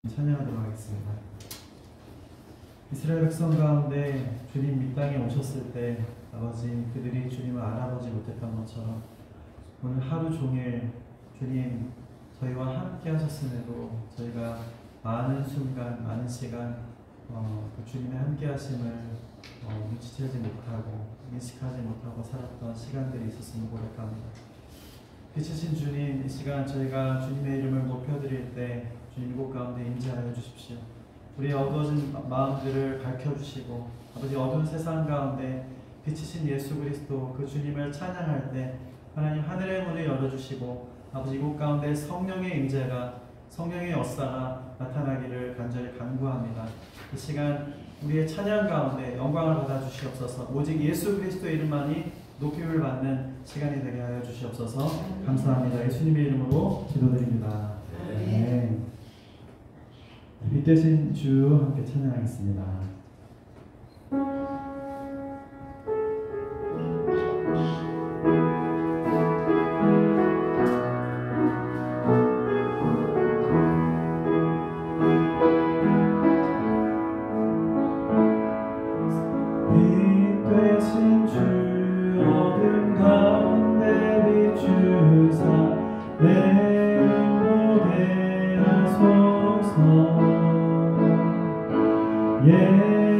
찬양하도록 하겠습니다. 이스라엘 백성 가운데 주님 이 땅에 오셨을 때 아버지 그들이 주님을 알아보지 못했던 것처럼 오늘 하루 종일 주님 저희와 함께 하셨음에도 저희가 많은 순간 많은 시간 그 주님의 함께 하심을 눈치채지 못하고 인식하지 못하고 살았던 시간들이 있었음을 고백합니다. 빛이신 주님, 이 시간 저희가 주님의 이름을 높여드릴 때 주님 이곳 가운데 임재하여 주십시오. 우리의 어두워진 마음들을 밝혀주시고 아버지 어두운 세상 가운데 빛이신 예수 그리스도 그 주님을 찬양할 때 하나님 하늘의 문을 열어주시고 아버지 이곳 가운데 성령의 임재가 성령의 역사가 나타나기를 간절히 간구합니다. 이 시간 우리의 찬양 가운데 영광을 받아 주시옵소서. 오직 예수 그리스도의 이름만이 높임을 받는 시간이 되게 하여 주시옵소서. 감사합니다. 예수님의 이름으로 기도드립니다. 네. 빛 대신 주 함께 찬양하겠습니다.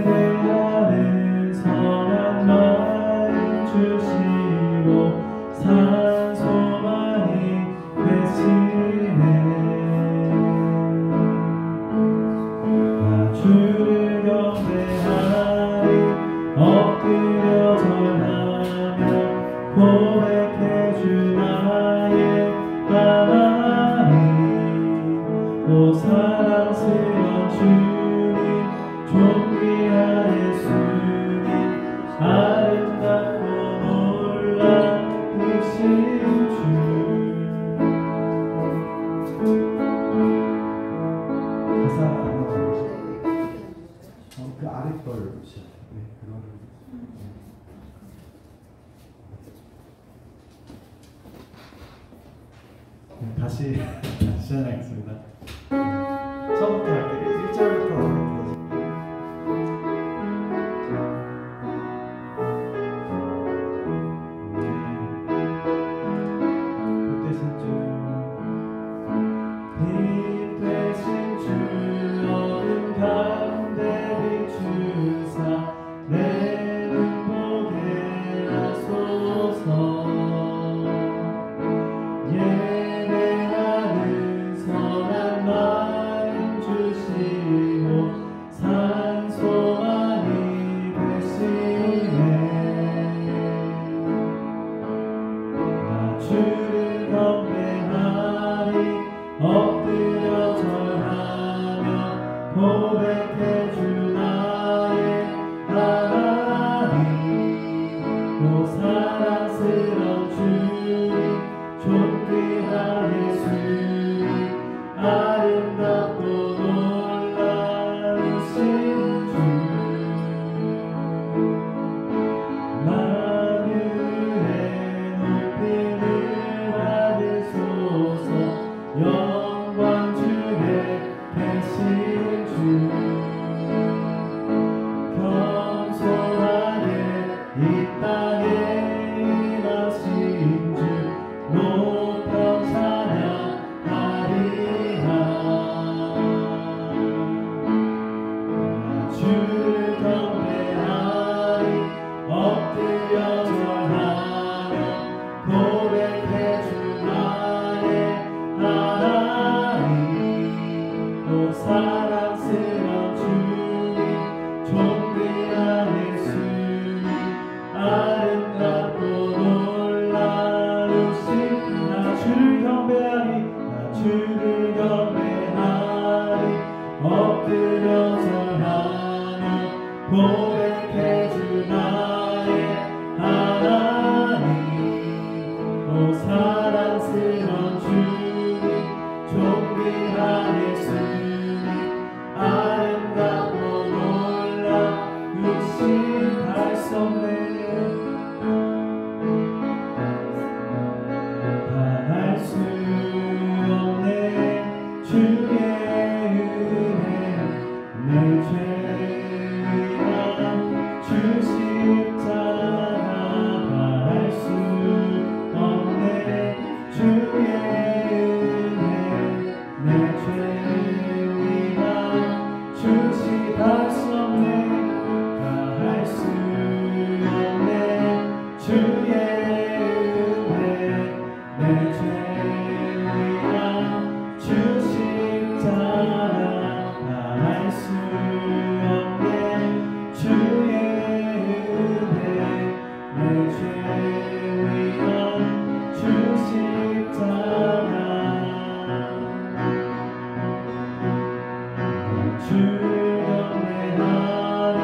예배하는 선한 마음 주시고 산소만이 되시네. 나 주를 경배하리 엎드려 절하며 고백해주 나의 하나님. 오 사랑스런 주님 존귀한 예수님 아름답고 놀라우신 주. 가사 그 아래 걸 네, 그거를 다시 시작하겠습니다. 처음부터 할게요. 1절부터 할게요. 주의 주를 경배하니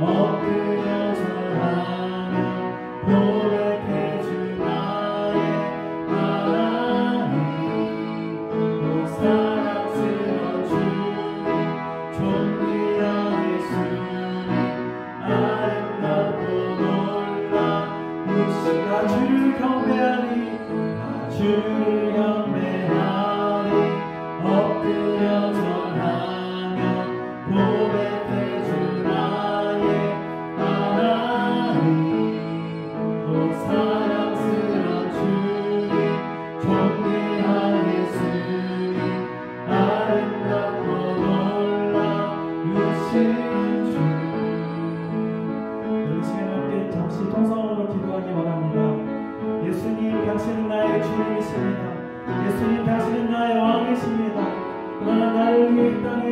엎드려 절하며 고백해 주 나의 하나님. 오 사랑스러운 주님 존귀한 예수님 아름답고 놀라우시다. 주를 경배하니 나 주를 경배하니 엎드려 절하며 고백해 주 나의 하나님. 오 사랑스러운 주님 존귀한 예수님 아름답고 놀라우신 주. 우리 시간 함께 잠시 통성으로 기도하기 원합니다. 예수님 당신은 나의 주님이십니다. 예수님 당신은 나의 왕이십니다. 그러나 나를 위해 이 땅에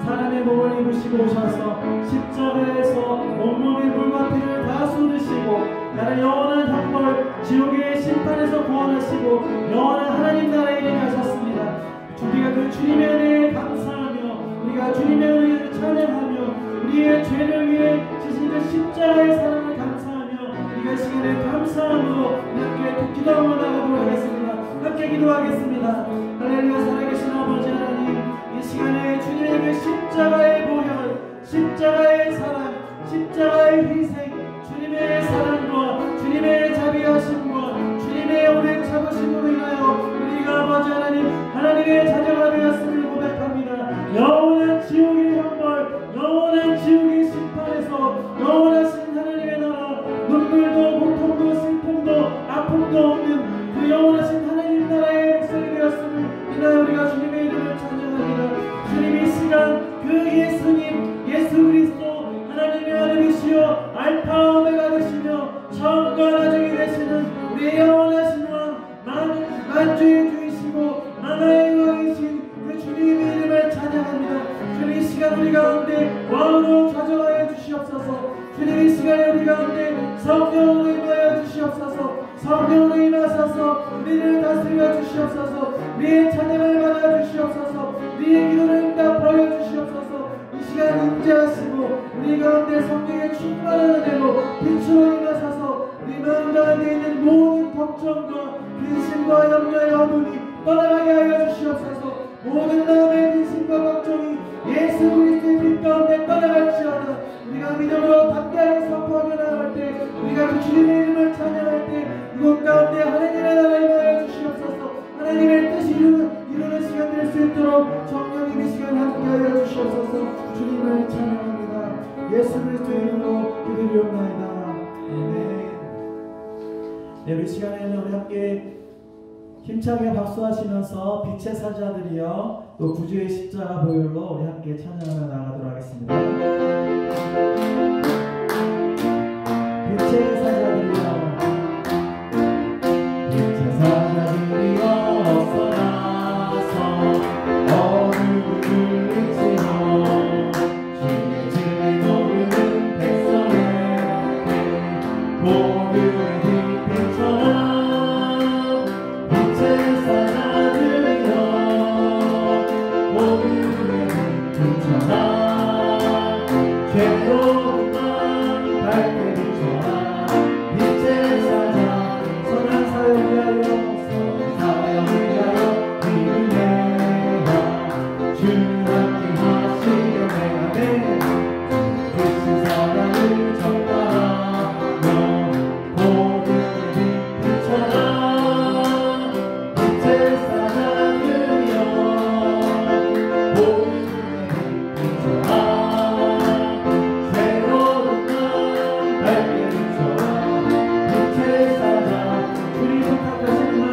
사람의 몸을 입으시고 오셔서 십자가에서 온몸의 물과 피를 다 쏟으시고 나를 영원한 형벌 지옥의 심판에서 구원하시고 영원한 하나님 나라에 이르게 하셨습니다. 우리가 그 주님의 은혜에 감사하며 우리가 주님의 은혜를 찬양하며 우리의 죄를 위해 지신 그 십자가의 사랑을 감사하며 우리가 이 시간에 감사함으로 함께 기도하며 나가도록 하겠습니다. 함께 기도하겠습니다. 할렐루야. 살아계신 아버지 하나님, 이 시간에 주님의 그 십자가의 보혈, 십자가의 사랑, 십자가의 희생, 주님의 사랑과 주님의 자비하심과 주님의 오래 참으심으로 인하여 우리가 아버지 하나님 하나님의 자녀가 되었음을 고백합니다. 영원한 지옥의 형벌, 영원한 지옥의 심판에서 영원하신 하나님의 나라, 눈물도 고통도 슬픔도 아픔도 없는 그 영원하신 하나님 나라의 백성이 되었음을 인하여 우리가 주님의 이름을 찬양합니다. 주님 이 시간 그 예수님 예수 그리스도 하나님의 아들이시여 알파 오메가 되시며 처음과 나중이 되시는 우리의 영원하신 왕 만주의 주이시고 만화의 왕이신 그 주님의 이름을 찬양합니다. 주님 이 시간 우리 가운데 왕으로 좌정하여 주시옵소서. 주님 이 시간에 우리 가운데 성령으로 임하여 주시옵소서. 성령으로 임하셔서 우리를 다스려 주시옵소서. 우리의 찬양을 받아 주시옵소서. 우리의 기도를 응답하여 주시옵소서. 이 시간 임재하시고 우리 가운데 성령의 충만한 은혜로 빛으로 임하셔서 우리 마음 가운데 있는 모든 걱정과 근심과 염려의 어둠이 떠나가게 하여 주시옵소서. 모든 마음의 근심과 걱정이 예수 그리스도의 빛 가운데 떠나갈지어다. 우리가 믿음으로 담대하게 선포하며 나아갈 때 우리가 그 주님의 이름을 찬양할 때 이곳 가운데 하나님의 나라에 임하여 주시옵소서. 하나님의 뜻이 이루는 시간 될 수 있도록 성령님 이 시간 함께하여 주시옵소서. 주님을 찬양합니다. 예수 그리스도의 이름으로 기도드리옵나이다. 아멘. 네, 이 시간에는 우리 함께 힘차게 박수하시면서 빛의 사자들이여 또 구주의 십자가 보혈로 우리 함께 찬양하며 나가도록 하겠습니다. 빛의 사자들이여 빛의 사자들이여 어서 나서 어둠을 물리치며 주의 진리 모르는 백성에게 복음의 빛비춰라. 빛의 사자들이여 복음의 빛비춰라. 괴로운 맘 밝게 비춰라. 빛의 사자 선한 사역 위하여 힘을 내라. 주 함께 하시게 내가 빛의 사자를 전파하며 복음의 빛 비춰라. 빛의 사자들이여 복음의 빛 비춰라. 괴로운 날 밝게 비춰라. 빛의 사자 주님 부탁하시는 말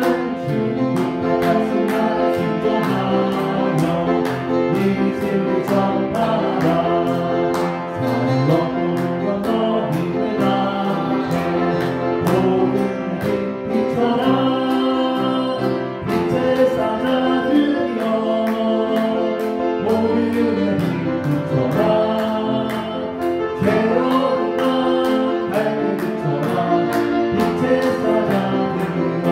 주님 부탁하시는 말 순종하며 이 진리 전파하라. 산을 넘고 건너 힘을 다해 복음의 빛 비춰라. 빛의 사자들이여 복음의 빛 비춰라. 괴로운 날 밝게 비춰라. 빛의 사자들이여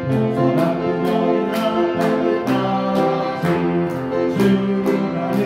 동서남북 어디나 밝게까지 주님 나를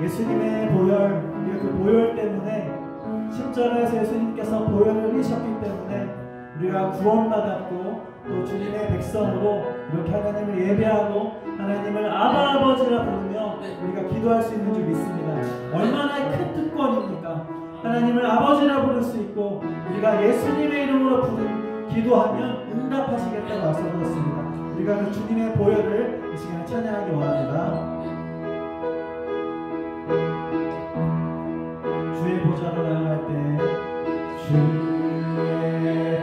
예수님의 보혈, 우리가 그 보혈 때문에 십자가에서 예수님께서 보혈을 흘리셨기 때문에 우리가 구원받았고 또 주님의 백성으로 이렇게 하나님을 예배하고 하나님을 아바 아버지라 부르며 우리가 기도할 수 있는 줄 믿습니다. 얼마나 큰 특권입니까? 하나님을 아버지라 부를 수 있고 우리가 예수님의 이름으로 기도하면 응답하시겠다고 말씀하셨습니다. 우리가 그 주님의 보혈을 이 시간에 찬양하기 원합니다. 주의 보좌로 나아갈 때 주의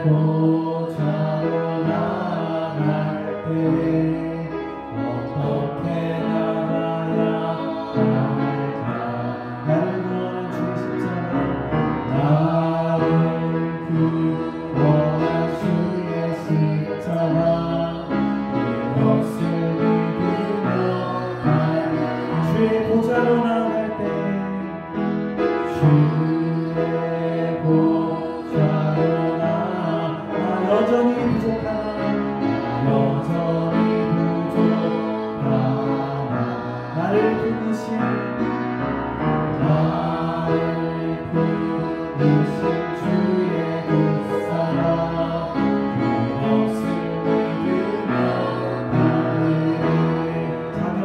보좌로 나아갈 때 어떻게 나가야 할까? 나를 구원한 주의 십자가 나를 구원한 주의 십자가 이것을 믿으며 주의 보좌로 나아갈 때 주의 보좌로 나 여전히 부족하나 나를 부르신 주의 그 사랑 그것을 믿으며 나를 자격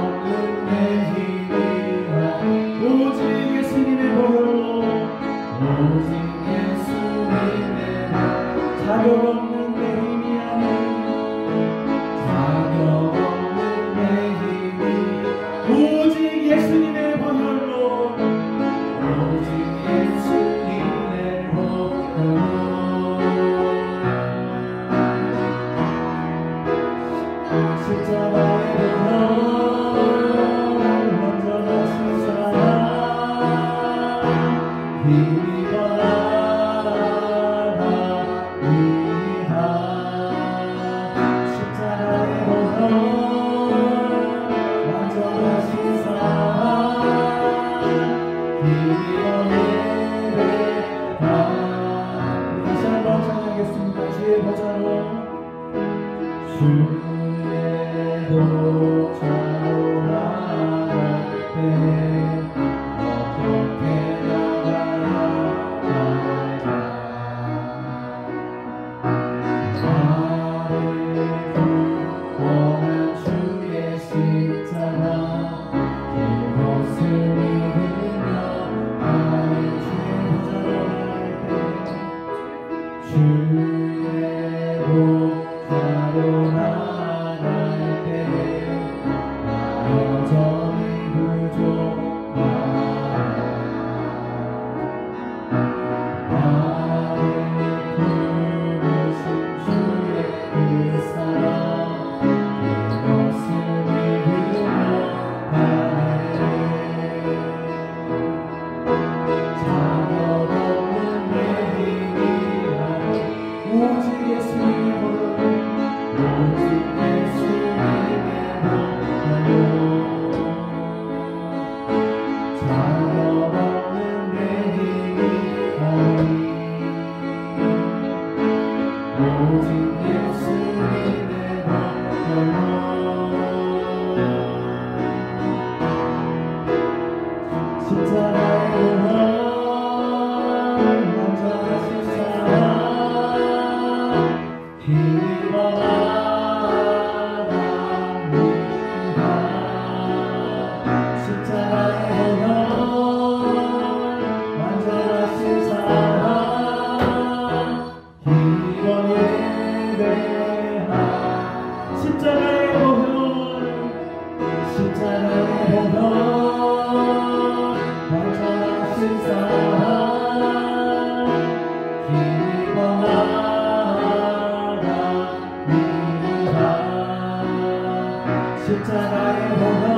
없는 내 힘이라 오직 예수님의 보혈로 오직 예수님의 자격 없는 내 힘이 아닌 자격 없는 내 힘이 오직 예수님의 보혈로 오직 예수님의 보혈로 십자가의 보혈 먼저 가신 사랑 힘입어라 다시 한번 찬양하겠습니다. 주의 보좌로 주의 보좌로 나아갈 때 어떻게 나가야 할까? 나를 구원한 주의 십자가 그것을 믿으며 주의 보좌로 나아갈 때 여전히 부족하나 나를 부르신 주의 그 사랑 그것을 믿으며 자격 없는 내 힘이라 오직 예수님의 보혈로 오직 예수님의 보혈로 자격 없는 내 힘이라 오직 예수님의 보혈로 십자가의 보혈 먼저 가신 사랑 힘입어라 십자가의 보혈 먼저 가신 사랑 힘입어 예배하 십자가의 보혈 십자가의 보혈 십자가의 보혈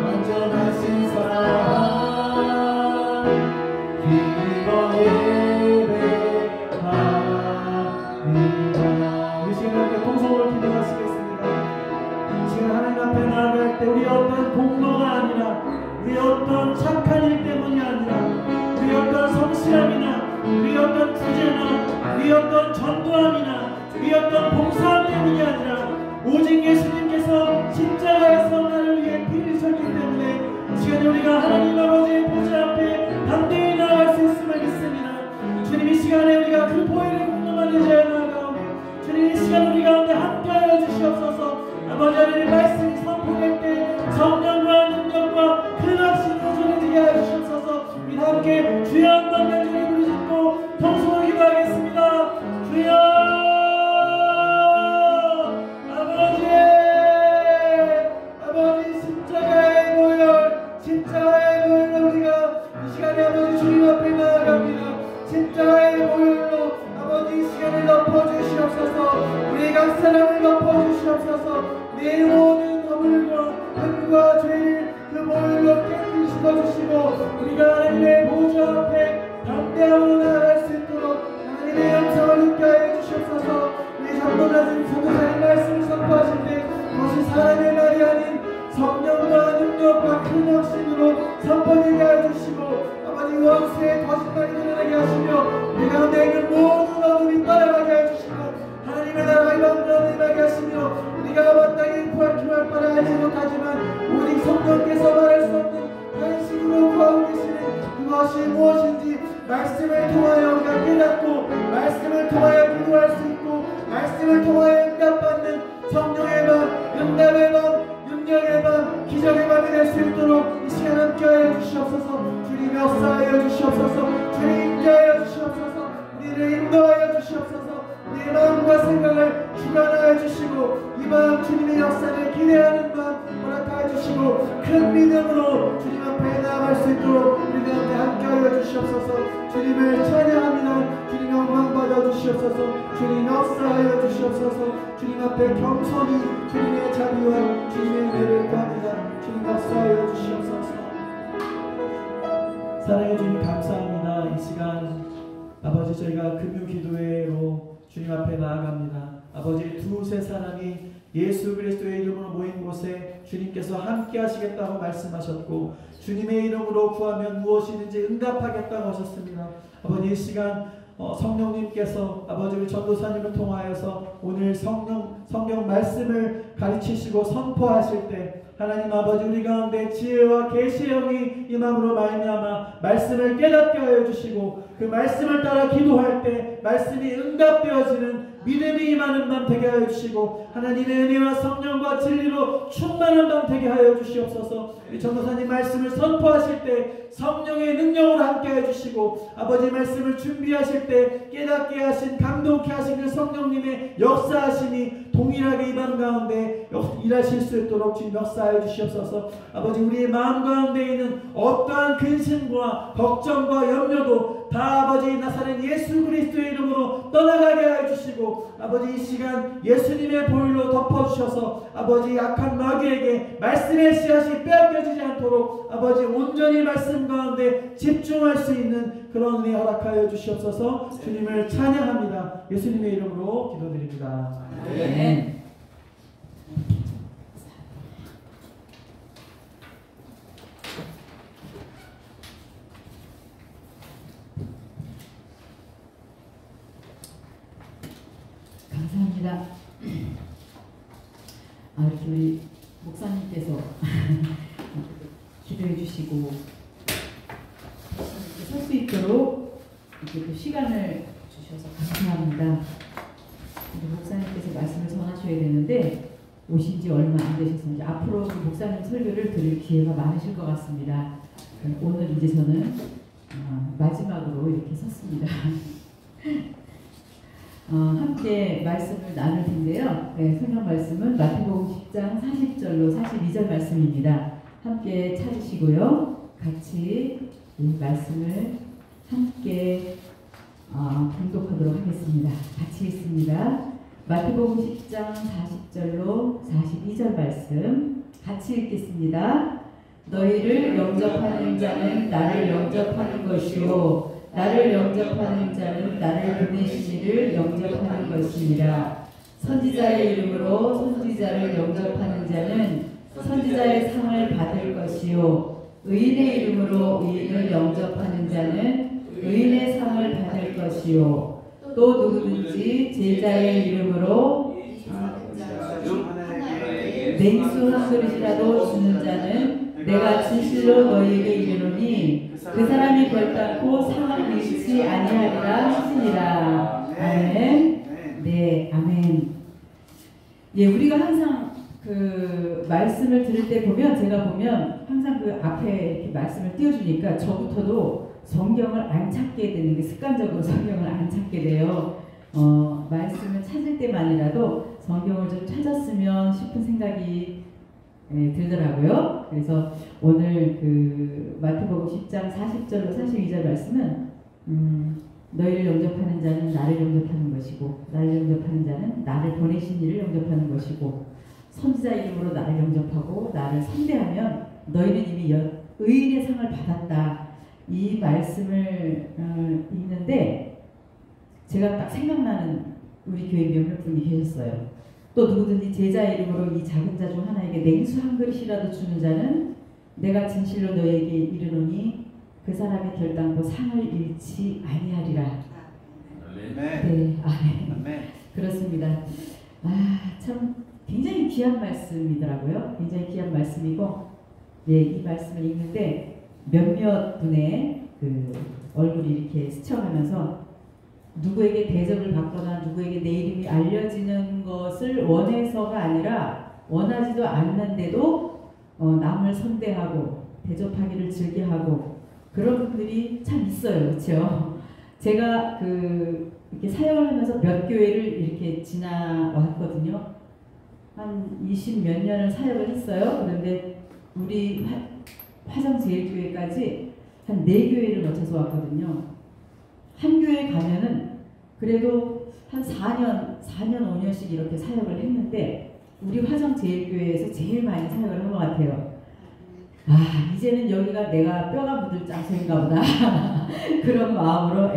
먼저 가신 사랑 힘입어 예배합니다. 이 시간에 통성으로 기도하시겠습니다. 지금 하나님 앞에 나아갈 때 우리 어떤 공로가 아니라 우리 어떤 착한 일 때문이 아니라 우리 어떤 성실함이나 우리 어떤 구제나 우리 어떤 전도함이나 우리 어떤 봉사함 때문이 아니라 오직 예수님께서 시간 우리 가운데 함께하여 주시옵소서. 아버지 하나님 말씀이 선포될 때 성령과 능력과 큰 확신으로 전해지게 하여 주시옵소서. 우리 함께 주여 한번 간절히 부르짖고 통성을 기도하겠습니다. 주여 아버지 십자가의 모혈로 우리가 이 시간에 아버지 주님 앞에 나아갑니다. 십자가의 모혈로 아버지 이 시간을 덮어주시옵소서. 우리 각 사람을 덮어주시옵소서. 우리의 모든 허물과 흠과 죄를 그 모혈로 깨끗이 씻어주시고 우리가 하나님의 보좌 앞에 담대함으로 나아갈 수 있도록 하나님의 영성을 느껴 하여 주시옵소서. 우리 전도자님 전도사님 말씀을 선포하실 때 그것이 사람의 말이 아닌 성령과 능력과 큰 확신으로 선포되게 하여 주시고 아버지 원수의 거짓말이 드러나게 하시며 우리 가운데 있는 모든 어둠이 떠나가게 하여 주시고 하나님의 나라가 이방 가운데 임하게 하시며 우리가 마땅히 구할 필요할 바를 알지 못하지만 오직 성령께서 말할 수 없는 간식으로 구하고 계시는 그것이 무엇인지 말씀을 통하여 우리가 깨닫고 말씀을 통하여 기도할 수 있고 말씀을 통하여 응답받는 성령의 밤, 응답의 밤, 능력의 밤, 기적의 밤이 될 수 있도록 이 시간 함께하여 주시옵소서. 주님 역사하여 주시옵소서. 주님 인도하여 주시옵소서. 우리를 인도하여 주시옵소서. 우리의 마음과 생각을 주관하여 주시고 이 밤 주님의 역사를 기대하는 밤 허락하여 주시고 큰 믿음으로 주님 앞에 나아갈 수 있도록 우리 가운데 함께하여 주시옵소서. 주님을 찬양합니다. 주님 영광 받아 주시옵소서. 주님 역사하여 주시옵소서. 주님 앞에 겸손히 주님의 자비와 주님의 은혜를 구합니다. 주님 역사하여 주시옵소서. 사랑해 주님 감사합니다. 이 시간 아버지 저희가 금요 기도회로 주님 앞에 나아갑니다. 아버지 두세 사람이 예수 그리스도의 이름으로 모인 곳에 주님께서 함께 하시겠다고 말씀하셨고 주님의 이름으로 구하면 무엇이든지 응답하겠다고 하셨습니다. 아버지 이 시간 성령님께서 아버지 우리 전도사님을 통하여서 오늘 성경 말씀을 가르치시고 선포하실 때 하나님 아버지 우리 가운데 지혜와 계시의 영이 임함으로 말미암아 말씀을 깨닫게 하여 주시고 그 말씀을 따라 기도할 때 말씀이 응답되어지는 믿음이 임하는 밤 되게 하여 주시고 하나님의 은혜와 성령과 진리로 충만한 밤 되게 하여 주시옵소서. 우리 전도사님 말씀을 선포하실 때 성령의 능력으로 함께 하여 주시고 아버지 말씀을 준비하실 때 깨닫게 하신 감동케 하신 그 성령님의 역사하심이 동일하게 이 밤 가운데 일하실 수 있도록 주님 역사하여 주시옵소서. 아버지 우리의 마음 가운데 있는 어떠한 근심과 걱정과 염려도 다 아버지 나사렛 예수 그리스도의 이름으로 떠나가게 하여 주시고 아버지 이 시간 예수님의 보혈로 덮어주셔서 아버지 약한 마귀에게 말씀의 씨앗이 빼앗겨지지 않도록 아버지 온전히 말씀 가운데 집중할 수 있는 그런 은혜 허락하여 주시옵소서. 주님을 찬양합니다. 예수님의 이름으로 기도드립니다. 아멘. 감사합니다. 이렇게 우리 목사님께서 기도해 주시고 설 수 있도록 이렇게 또 시간을 주셔서 감사합니다. 우리 목사님께서 말씀을 전하셔야 되는데 오신 지 얼마 안 되셔서 이제 앞으로 목사님 설교를 들을 기회가 많으실 것 같습니다. 오늘 이제 저는 마지막으로 이렇게 섰습니다. 함께 말씀을 나눌 텐데요. 네, 성경 말씀은 마태복음 10장 40절로 42절 말씀입니다. 함께 찾으시고요. 같이 이 말씀을 함께 봉독하도록 하겠습니다. 같이 읽습니다. 마태복음 10장 40절로 42절 말씀 같이 읽겠습니다. 너희를 영접하는 자는 나를 영접하는 것이요 나를 영접하는 자는 나를 보내신 이를 영접하는 것이니라. 선지자의 이름으로 선지자를 영접하는 자는 선지자의 상을 받을 것이요 의인의 이름으로 의인을 영접하는 자는 의인의 상을 받을 것이요 또 누구든지 제자의 이름으로 냉수 한 그릇이라도 주는 자는 내가 진실로 너희에게 이르노니 그 사람이 결단코 상을 잃지 아니하리라 하시니라. 아멘. 네, 아멘. 예, 우리가 항상 그 말씀을 들을 때 보면 제가 보면 항상 그 앞에 이렇게 말씀을 띄워주니까 저부터도 성경을 안 찾게 되는 게 습관적으로 성경을 안 찾게 돼요. 말씀을 찾을 때만이라도 성경을 좀 찾았으면 싶은 생각이 들더라고요. 그래서 오늘 그 마태복음 10장 40절로 42절 말씀은 너희를 영접하는 자는 나를 영접하는 것이고 나를 영접하는 자는 나를 보내신 이를 영접하는 것이고 선지자 이름으로 나를 영접하고 나를 선대하면 너희는 이미 의인의 상을 받았다. 이 말씀을 읽는데 제가 딱 생각나는 우리 교회 몇몇 분이 계셨어요. 또 누구든지 제자 이름으로 이 작은 자 중 하나에게 냉수 한 그릇이라도 주는 자는 내가 진실로 너에게 이르노니 그 사람의 결단코 상을 잃지 아니하리라. 네, 아멘. 그렇습니다. 참 굉장히 귀한 말씀이더라고요. 굉장히 귀한 말씀이고, 네, 이 말씀을 읽는데 몇몇 분의 그 얼굴이 이렇게 스쳐가면서 누구에게 대접을 받거나 누구에게 내 이름이 알려지는 것을 원해서가 아니라 원하지도 않는데도 남을 선대하고 대접하기를 즐겨하고 그런 분들이 참 있어요. 그렇죠? 제가 이렇게 사역을 하면서 몇 교회를 이렇게 지나왔거든요. 한 20 몇 년을 사역을 했어요. 그런데 우리 화성제일교회까지 한 4교회를 거쳐서 왔거든요. 한 교회 가면은 그래도 한 4년, 5년씩 이렇게 사역을 했는데 우리 화성제일교회에서 제일 많이 사역을 한 것 같아요. 이제는 여기가 내가 뼈가 묻을 장소인가 보다. 그런 마음으로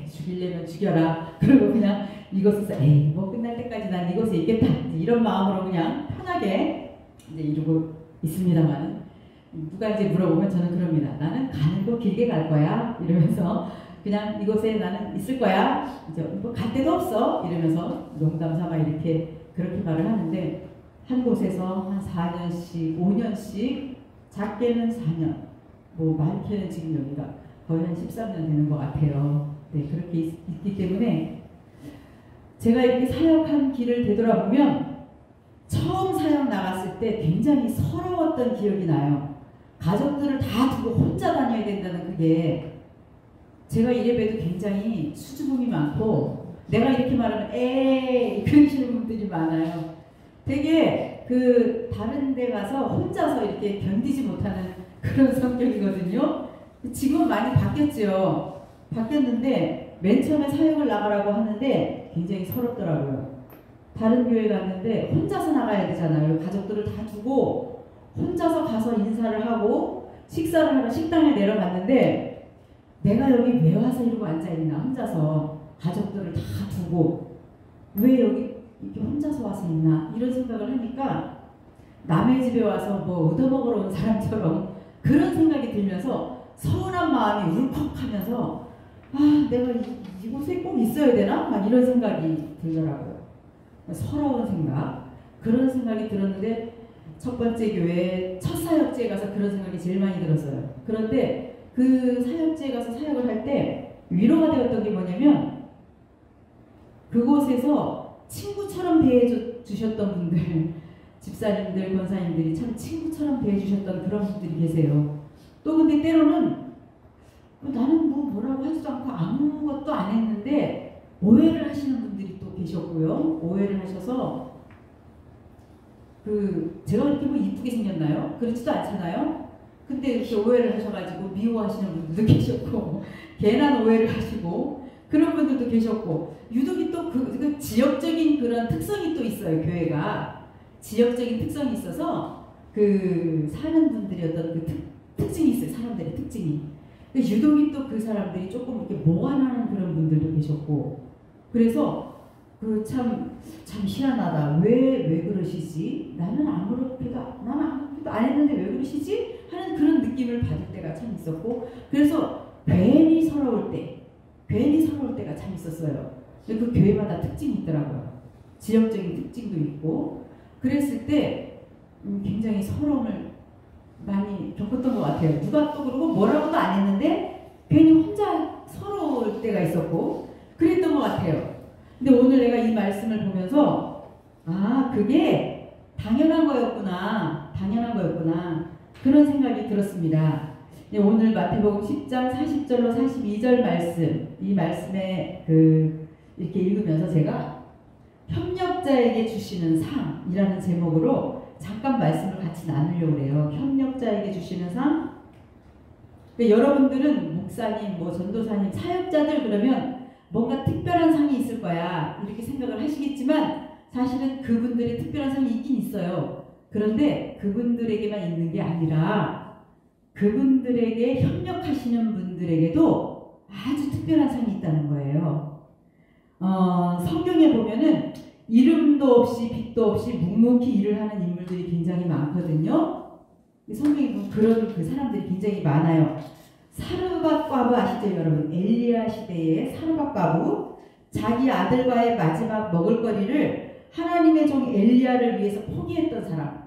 죽이려면 죽여라. 그리고 그냥 이곳에서 뭐 끝날 때까지 난 이곳에 있겠다. 이런 마음으로 그냥 편하게 이제 이러고 있습니다만 누가 이제 물어보면 저는 그럽니다. 나는 가는 곳 길게 갈 거야. 이러면서 그냥 이곳에 나는 있을 거야. 이제 뭐 갈 데도 없어. 이러면서 농담 삼아 이렇게 그렇게 말을 하는데 한 곳에서 한 4년씩, 5년씩 작게는 4년, 뭐 많게는 지금 여기가 거의 한 13년 되는 것 같아요. 네, 그렇게 있기 때문에 제가 이렇게 사역한 길을 되돌아보면 처음 사역 나갔을 때 굉장히 서러웠던 기억이 나요. 가족들을 다 두고 혼자 다녀야 된다는 그게 제가 이래봬도 굉장히 수줍음이 많고 내가 이렇게 말하면 그러시는 분들이 많아요. 되게 다른 데 가서 혼자서 이렇게 견디지 못하는 그런 성격이거든요. 지금은 많이 바뀌었죠. 바뀌었는데 맨 처음에 사역을 나가라고 하는데 굉장히 서럽더라고요. 다른 교회 갔는데 혼자서 나가야 되잖아요. 가족들을 다 두고 혼자서 가서 인사를 하고 식사를 하러 식당에 내려갔는데 내가 여기 왜 와서 이러고 앉아있나 혼자서 가족들을 다 두고 왜 여기 이렇게 혼자서 와서 있나 이런 생각을 하니까 남의 집에 와서 뭐 얻어먹으러 온 사람처럼 그런 생각이 들면서 서운한 마음이 울컥하면서 내가 이곳에 꼭 있어야 되나? 막 이런 생각이 들더라고요. 서러운 생각 그런 생각이 들었는데 첫 번째 교회 첫 사역지에 가서 그런 생각이 제일 많이 들었어요. 그런데 그 사역지에 가서 사역을 할 때 위로가 되었던 게 뭐냐면 그곳에서 친구처럼 대해주셨던 분들 집사님들, 권사님들이 참 친구처럼 대해주셨던 그런 분들이 계세요. 또 근데 때로는 나는 뭐라고 하지도 않고 아무것도 안 했는데 오해를 하시는 분들이 또 계셨고요. 오해를 하셔서 제가 그렇게 뭐 이쁘게 생겼나요? 그렇지도 않잖아요. 근데 이렇게 오해를 하셔가지고 미워하시는 분들도 계셨고 괜한 오해를 하시고 그런 분들도 계셨고 유독이 또 그 지역적인 그런 특성이 또 있어요. 교회가 지역적인 특성이 있어서 사는 분들이 어떤 특징이 있어요. 사람들의 특징이. 유독이 또 그 사람들이 조금 이렇게 모아나는 그런 분들도 계셨고 그래서 참 희한하다. 왜 그러시지? 나는 아무렇게도 안 했는데 왜 그러시지? 하는 그런 느낌을 받을 때가 참 있었고 그래서 괜히 서러울 때가 참 있었어요. 그 교회마다 특징이 있더라고요. 지역적인 특징도 있고 그랬을 때 굉장히 서러움을 많이 겪었던 것 같아요. 누가 또 그러고 뭐라고도 안 했는데 괜히 혼자 서러울 때가 있었고 그랬던 것 같아요. 근데 오늘 내가 이 말씀을 보면서 아, 그게 당연한 거였구나. 당연한 거였구나. 그런 생각이 들었습니다. 오늘 마태복음 10장 40절로 42절 말씀, 이 말씀에 이렇게 읽으면서 제가 협력자에게 주시는 상이라는 제목으로 잠깐 말씀을 같이 나누려고 해요. 협력자에게 주시는 상. 여러분들은 목사님, 전도사님, 사역자들 그러면 뭔가 특별한 상이 있을 거야 이렇게 생각을 하시겠지만 사실은 그분들의 특별한 상이 있긴 있어요. 그런데 그분들에게만 있는 게 아니라 그분들에게 협력하시는 분들에게도 아주 특별한 상이 있다는 거예요. 성경에 보면은 이름도 없이 빛도 없이 묵묵히 일을 하는 인물들이 굉장히 많거든요. 성경에 보면 그런 그 사람들이 굉장히 많아요. 사르밧 과부 아시죠 여러분? 엘리야 시대의 사르밧 과부, 자기 아들과의 마지막 먹을거리를 하나님의 종 엘리야를 위해서 포기했던 사람.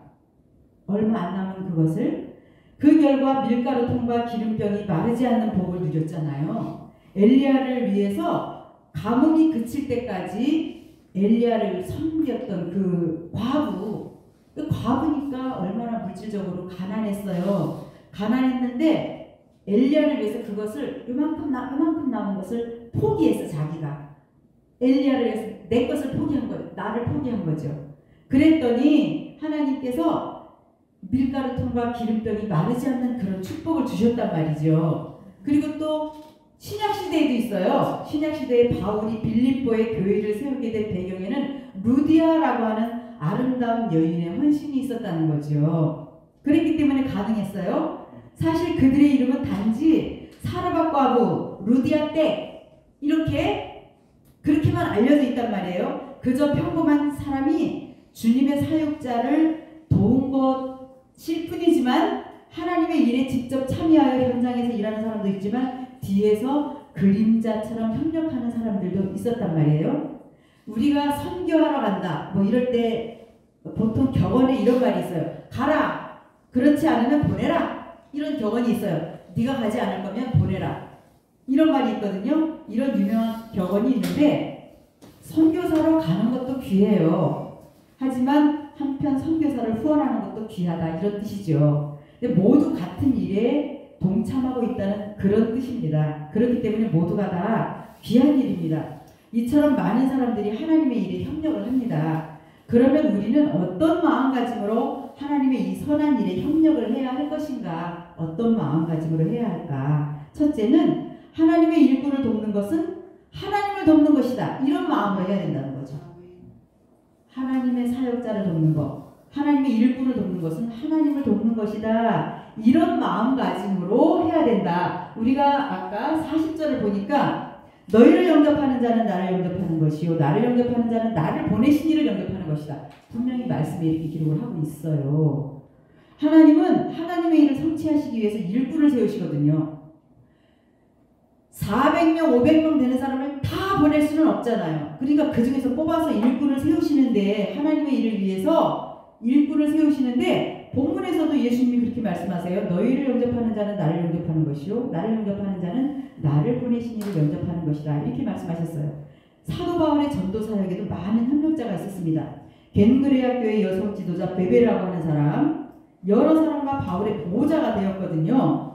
얼마 안 남은 그것을 그 결과 밀가루통과 기름병이 마르지 않는 복을 누렸잖아요. 엘리야를 위해서 가뭄이 그칠 때까지 엘리야를 섬겼던 그 과부. 그 과부니까 얼마나 물질적으로 가난했어요. 가난했는데 엘리야를 위해서 그것을 요만큼 남은 것을 포기했어. 자기가 엘리야를 위해서 내 것을 포기한 거예요. 나를 포기한 거죠. 그랬더니 하나님께서 밀가루통과 기름병이 마르지 않는 그런 축복을 주셨단 말이죠. 그리고 또 신약시대에도 있어요. 신약시대에 바울이 빌립보에 교회를 세우게 된 배경에는 루디아라고 하는 아름다운 여인의 헌신이 있었다는 거죠. 그랬기 때문에 가능했어요. 사실 그들의 이름은 단지 사르밧 과부, 루디아 댁 이렇게 그렇게만 알려져 있단 말이에요. 그저 평범한 사람이 주님의 사역자를 도운 것일 뿐이지만 하나님의 일에 직접 참여하여 현장에서 일하는 사람도 있지만 뒤에서 그림자처럼 협력하는 사람들도 있었단 말이에요. 우리가 선교하러 간다 이럴 때 보통 격언에 이런 말이 있어요. 가라. 그렇지 않으면 보내라. 이런 격언이 있어요. 네가 가지 않을 거면 보내라. 이런 말이 있거든요. 이런 유명한 격언이 있는데 선교사로 가는 것도 귀해요. 하지만 한편 선교사를 후원하는 것도 귀하다 이런 뜻이죠. 근데 모두 같은 일에 동참하고 있다는 그런 뜻입니다. 그렇기 때문에 모두가 다 귀한 일입니다. 이처럼 많은 사람들이 하나님의 일에 협력을 합니다. 그러면 우리는 어떤 마음가짐으로 하나님의 이 선한 일에 협력을 해야 할 것인가? 어떤 마음가짐으로 해야 할까? 첫째는 하나님의 일꾼을 돕는 것은 하나님을 돕는 것이다. 이런 마음으로 해야 된다는 거죠. 하나님의 사역자를 돕는 것, 하나님의 일꾼을 돕는 것은 하나님을 돕는 것이다. 이런 마음가짐으로 해야 된다. 우리가 아까 40절을 보니까 너희를 영접하는 자는 나를 영접하는 것이요 나를 영접하는 자는 나를 보내신 이를 영접하는 것이다. 분명히 말씀에 이렇게 기록을 하고 있어요. 하나님은 하나님의 일을 성취하시기 위해서 일꾼을 세우시거든요. 400명, 500명 되는 사람을 다 보낼 수는 없잖아요. 그러니까 그 중에서 뽑아서 일꾼을 세우시는데 하나님의 일을 위해서 일꾼을 세우시는데 본문에서도 예수님이 그렇게 말씀하세요. 너희를 영접하는 자는 나를 영접하는 것이요 나를 영접하는 자는 나를 보내신 이를 영접하는 것이다. 이렇게 말씀하셨어요. 사도 바울의 전도 사역에도 많은 협력자가 있었습니다. 겐그레아 교회 여성 지도자 베베라고 하는 사람, 여러 사람과 바울의 보호자가 되었거든요.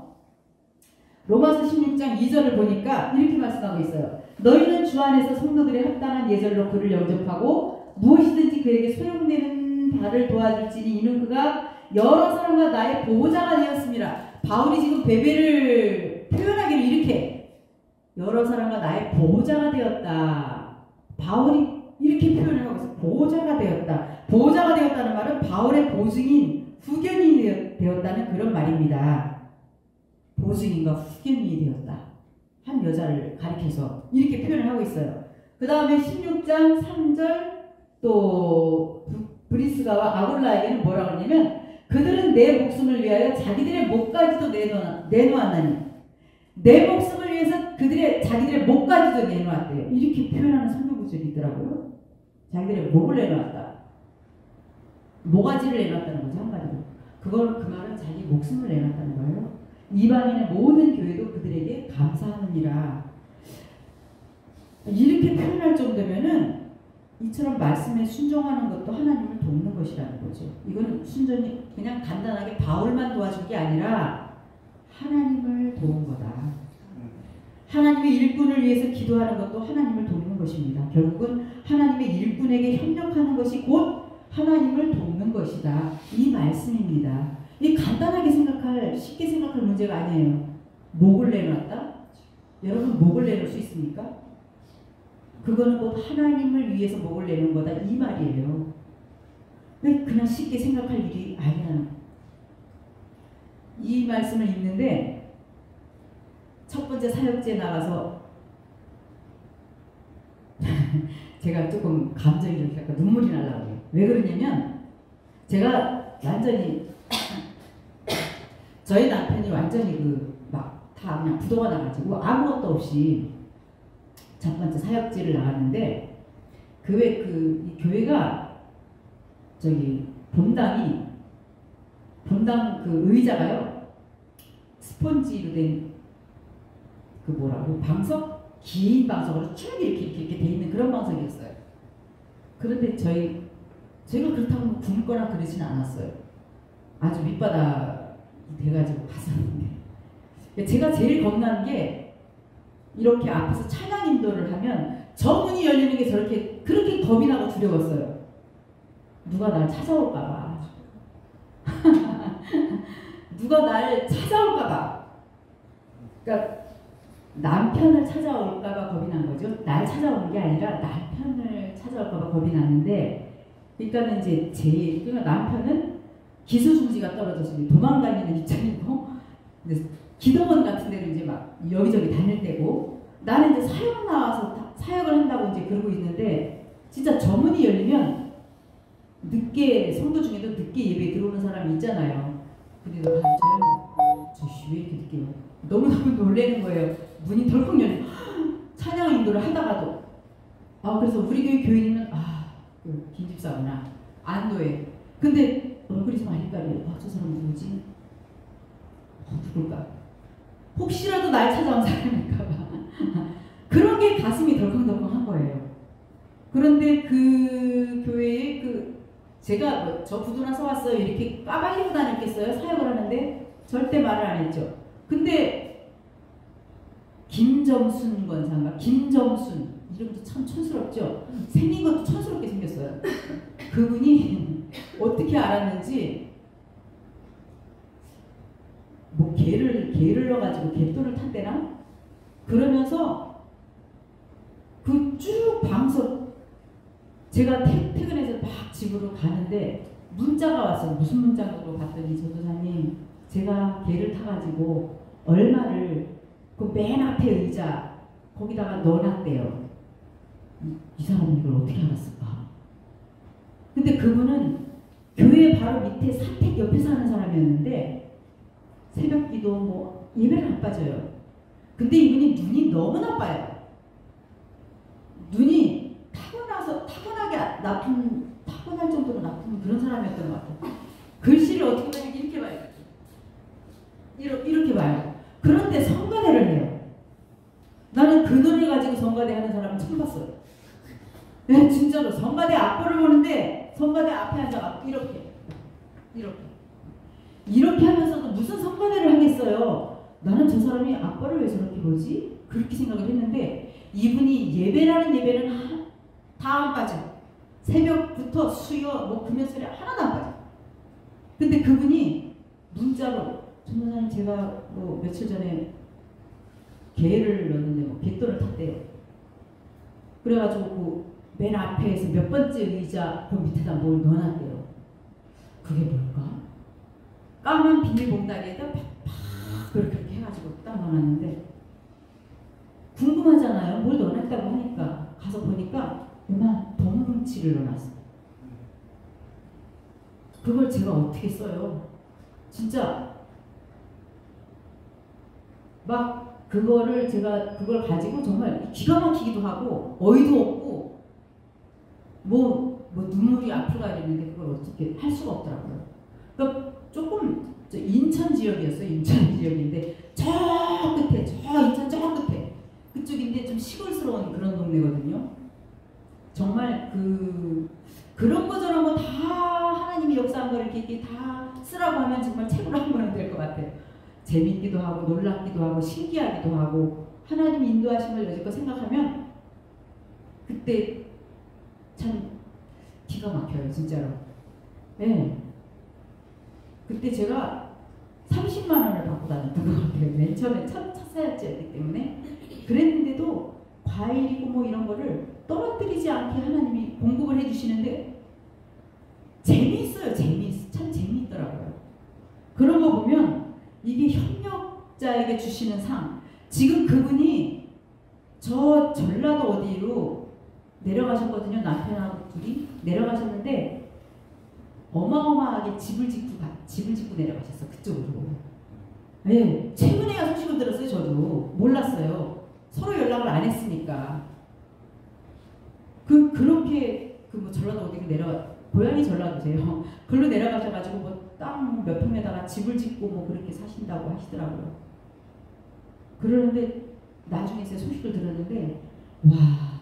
로마서 16장 2절을 보니까 이렇게 말씀하고 있어요. 너희는 주 안에서 성도들의 합당한 예절로 그를 영접하고 무엇이든지 그에게 소용되는 바를 도와줄지니 이는 그가 여러 사람과 나의 보호자가 되었습니다. 바울이 지금 베베를 표현하기를 이렇게 여러 사람과 나의 보호자가 되었다. 바울이 이렇게 표현을 하고 있어요. 보호자가 되었다. 보호자가 되었다는 말은 바울의 보증인 후견인이 되었다는 그런 말입니다. 보증인과 후견인이 되었다. 한 여자를 가리켜서 이렇게 표현을 하고 있어요. 그 다음에 16장 3절 또 브리스가와 아굴라에게는 뭐라고 하냐면 그들은 내 목숨을 위하여 자기들의 목까지도 내놓았나니 내 목숨을 위해서 자기들의 목까지도 내놓았대요. 이렇게 표현하는 성경 구절이 있더라고요. 자기들의 목을 내놓았다. 모가지를 내놨다는 거죠. 한마디로. 그 말은 자기 목숨을 내놨다는 거예요. 이방인의 모든 교회도 그들에게 감사하느니라. 이렇게 표현할 정도면은 이처럼 말씀에 순종하는 것도 하나님을 돕는 것이라는 거죠. 이거는 순전히 그냥 간단하게 바울만 도와준 게 아니라 하나님을 도운 거다. 하나님의 일꾼을 위해서 기도하는 것도 하나님을 돕는 것입니다. 결국은 하나님의 일꾼에게 협력하는 것이 곧 하나님을 돕는 것이다. 이 말씀입니다. 이 간단하게 생각할, 쉽게 생각할 문제가 아니에요. 목을 내놨다? 여러분 목을 내놓을 수 있습니까? 그거는 곧 하나님을 위해서 목을 내는 거다. 이 말이에요. 그냥 쉽게 생각할 일이 아니야. 이 말씀을 읽는데 첫 번째 사역지에 나가서 제가 조금 감정이 좀 약간 눈물이 나려고 해요. 왜 그러냐면 제가 완전히 저희 남편이 완전히 막 다 그냥 부도가 나가지고 아무것도 없이 첫 번째 사역지를 나갔는데 이 교회가 저기 본당 그 의자가요 스펀지로 된 방석 긴 방석으로 쭉 이렇게 돼 있는 그런 방석이었어요. 그런데 저희가 그렇다고 굶거나 그러진 않았어요. 아주 밑바닥이 돼가지고 갔었는데 제가 제일 겁나는 게 이렇게 앞에서 찬양 인도를 하면 저 문이 열리는 게 그렇게 겁이 나고 두려웠어요. 누가 날 찾아올까봐. 누가 날 찾아올까봐. 그러니까 남편을 찾아올까봐 겁이 난 거죠. 날 찾아오는 게 아니라 남편을 찾아올까봐 겁이 났는데, 그러니까는 그러니까 남편은 기소중지가 떨어져서 도망다니는 입장이고, 기도원 같은 데는 이제 막 여기저기 다닐 때고, 나는 이제 사역 나와서 사역을 한다고 이제 그러고 있는데, 진짜 저 문이 열리면 성도 중에도 늦게 예배 들어오는 사람이 있잖아요. 근데 저씨 왜 이렇게 늦게 와? 너무너무 놀라는 거예요. 문이 덜컥 열리고 찬양 인도를 하다가도 그래서 우리 교회 교인은 김 집사구나 안도해. 근데 얼굴이 좀 아리까리. 저 사람 누구지? 누굴까? 혹시라도 날 찾아온 사람일까봐 그런 게 가슴이 덜컹덜컹한 거예요. 그런데 그 교회에 제가 저 부도나서 왔어요 이렇게 까발리고 다녔겠어요? 사역을 하는데 절대 말을 안 했죠. 근데 김정순 권사인가? 김정순 이름도 참 촌스럽죠? 생긴 것도 촌스럽게 생겼어요. 그분이 어떻게 알았는지 개를 넣어가지고 개똥을 탔대나? 그러면서 쭉 방석 제가 퇴근해서 막 집으로 가는데 문자가 왔어요. 무슨 문자로 봤더니 전도사님 제가 개를 타가지고 얼마를 맨 앞에 의자 거기다가 넣어놨대요. 이 사람이 이걸 어떻게 알았을까? 근데 그분은 교회 바로 밑에 사택 옆에 사는 사람이었는데 새벽기도 예배를 안 빠져요. 근데 이분이 눈이 너무 나빠요. 눈이 타고날 정도로 나쁜 그런 사람이었던 것 같아요. 글씨를 어떻게 보면 이렇게 봐요. 이렇게 봐요. 그런데 성가대를 해요. 나는 그 눈을 가지고 성가대 하는 사람은 처음 봤어요. 네, 진짜로 성가대 앞볼을 보는데 성가대 앞에 앉아갖고 이렇게 하면서도 무슨 성가대를 하겠어요. 나는 저 사람이 앞볼을 왜 저렇게 보지? 그렇게 생각을 했는데 이분이 예배라는 예배는 다 안 빠져. 새벽부터 수요, 금요일에 하나도 안 빠져. 근데 그분이 문자로 전도사님 제가 며칠 전에 개를 넣었는데 개똥을 탔대요. 그래가지고 맨 앞에서 몇 번째 의자 그 밑에다 뭘 넣어놨대요. 그게 뭘까? 까만 비닐봉다리에다 팍팍 그렇게 해가지고 딱 넣어놨는데 궁금하잖아요. 뭘 넣어놨다고 하니까 가서 보니까 그만 동뭉치를 넣어놨어. 그걸 제가 어떻게 써요? 진짜 막 그걸 가지고 정말 기가 막히기도 하고 어이도 없고 눈물이 앞으로 가야되는데 그걸 어떻게 할 수가 없더라고요. 그러니까 조금 인천 지역이었어요. 인천 지역인데 저 끝에 인천 저 끝에 그쪽인데 근데 좀 시골스러운 그런 동네거든요. 정말 그런 거 저런 거 다 하나님이 역사한 걸 이렇게 다 쓰라고 하면 정말 책으로 한 권은 될 것 같아요. 재밌기도 하고 놀랍기도 하고 신기하기도 하고 하나님이 인도하심을 여지껏 생각하면 그때 참 기가 막혀요, 진짜로. 네. 그때 제가 30만 원을 받고 다녔던 것 같아요. 맨 처음에 첫 사역자였기 때문에. 그랬는데도 과일이고 뭐 이런 거를 떨어뜨리지 않게 하나님이 공급을 해주시는데 재미있어요. 참 재미있더라고요. 그런 거 보면 이게 협력자에게 주시는 상. 지금 그분이 저 전라도 어디로 내려가셨거든요. 남편하고 둘이 내려가셨는데 어마어마하게 집을 짓고 내려가셨어. 그쪽으로. 네, 최근에야 소식을 들었어요. 저도 몰랐어요. 서로 연락을 안 했으니까. 그렇게 뭐 전라도 어디로 고향이 전라도세요. 글로 내려가셔가지고 뭐 땅 몇 평에다가 집을 짓고 뭐 그렇게 사신다고 하시더라고요. 그러는데 나중에 제 소식을 들었는데 와,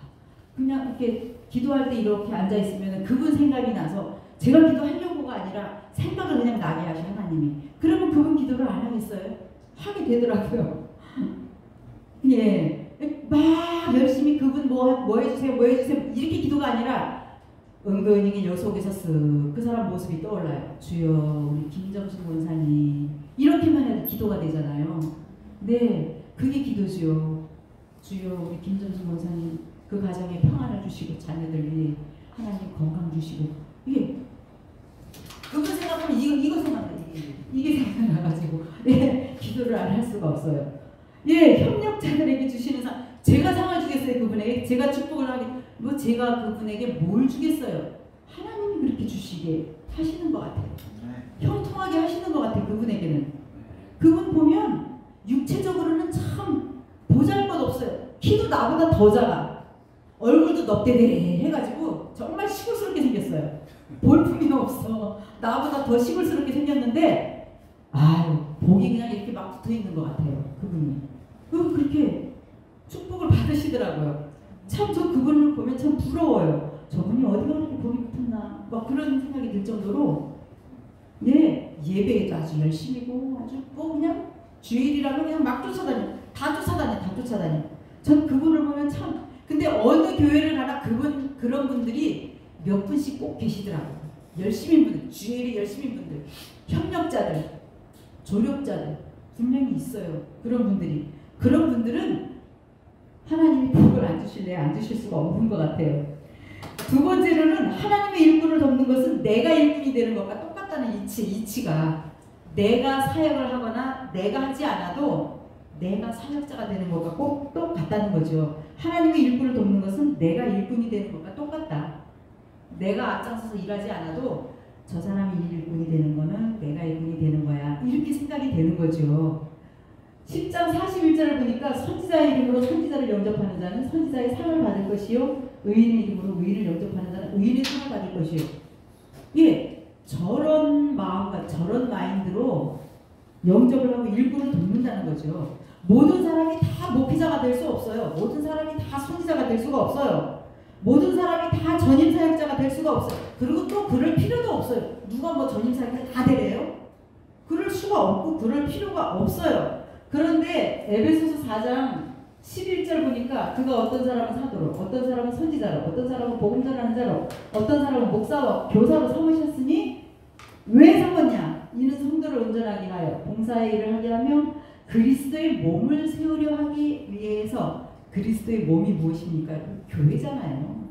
그냥 이렇게 기도할 때 이렇게 앉아 있으면 그분 생각이 나서 제가 기도하려고가 아니라 생각을 그냥 나게 하셔 하나님이. 그러면 그분 기도를 안 하겠어요? 하게 되더라고요. 예, 막 열심히 그분 뭐 해주세요 이렇게 기도가 아니라 은근히 여 속에서 쓱 그 사람 모습이 떠올라요. 주여 우리 김정숙 원사님 이렇게만 해도 기도가 되잖아요. 네, 그게 기도죠. 주여 우리 김정숙 원사님 그 가정에 평안을 주시고 자녀들 위해 하나님 건강 주시고 이게 그분 생각하면 이거 생각나요. 이게 생각나가지고 예, 기도를 안 할 수가 없어요. 예, 협력자들에게 주시는 상. 제가 상을 주겠어요 그분에게. 제가 축복을 하게 뭐 제가 그분에게 뭘 주겠어요. 하나님이 그렇게 주시게 하시는 것 같아요. 형통하게 하시는 것 같아요. 그분에게는. 그분 보면 육체적으로는 참 보잘것없어요. 키도 나보다 더 작아. 얼굴도 넙대대해 해가지고 정말 시골스럽게 생겼어요. 볼품이 없어. 나보다 더 시골스럽게 생겼는데 아유 복이 그냥 이렇게 막 붙어있는 것 같아요. 그분이. 그렇게 축복을 받으시더라고요. 참 저 그분을 보면 참 부러워요. 저분이 어디가 그렇게 복이 붙었나 막 그런 생각이 들 정도로 네, 예배에도 아주 열심히고 아주 뭐 그냥 주일이라면 그냥 막 쫓아다녀. 다 쫓아다녀. 전 그분을 보면 참 근데 어느 교회를 가나 그런 분들이 몇 분씩 꼭 계시더라고요. 열심인 분들, 주일에 열심인 분들, 협력자들, 조력자들 분명히 있어요. 그런 분들이. 그런 분들은 하나님이 복을 안 주실래요? 안 주실 수가 없는 것 같아요. 두 번째로는 하나님의 일꾼을 돕는 것은 내가 일꾼이 되는 것과 똑같다는 이치가 내가 사역을 하거나 내가 하지 않아도 내가 사역자가 되는 것과 꼭 똑같다는 거죠. 하나님의 일꾼을 돕는 것은 내가 일꾼이 되는 것과 똑같다. 내가 앞장서서 일하지 않아도 저 사람이 일꾼이 되는 거는 내가 일꾼이 되는 거야. 이렇게 생각이 되는 거죠. 10장 41절을 보니까 선지자의 이름으로 선지자를 영접하는 자는 선지자의 상을 받을 것이요 의인의 이름으로 의인을 영접하는 자는 의인의 상을 받을 것이요. 예, 저런 마음과 저런 마인드로 영접을 하고 일꾼을 돕는다는 거죠. 모든 사람이 다 목회자가 될 수 없어요. 모든 사람이 다 선지자가 될 수가 없어요. 모든 사람이 다 전임 사역자가 될 수가 없어요. 그리고 또 그럴 필요도 없어요. 누가 뭐 전임 사역자 다 되래요? 그럴 수가 없고 그럴 필요가 없어요. 그런데 에베소서 4장 11절 보니까 그가 어떤 사람은 사도로, 어떤 사람은 선지자로, 어떤 사람은 복음 전하는 자로, 어떤 사람은 목사와 교사로 삼으셨으니 왜 삼았냐? 이는 성도를 온전하게 하여 봉사의 일을 하게 하며 그리스도의 몸을 세우려 하기 위해서. 그리스도의 몸이 무엇입니까? 교회잖아요.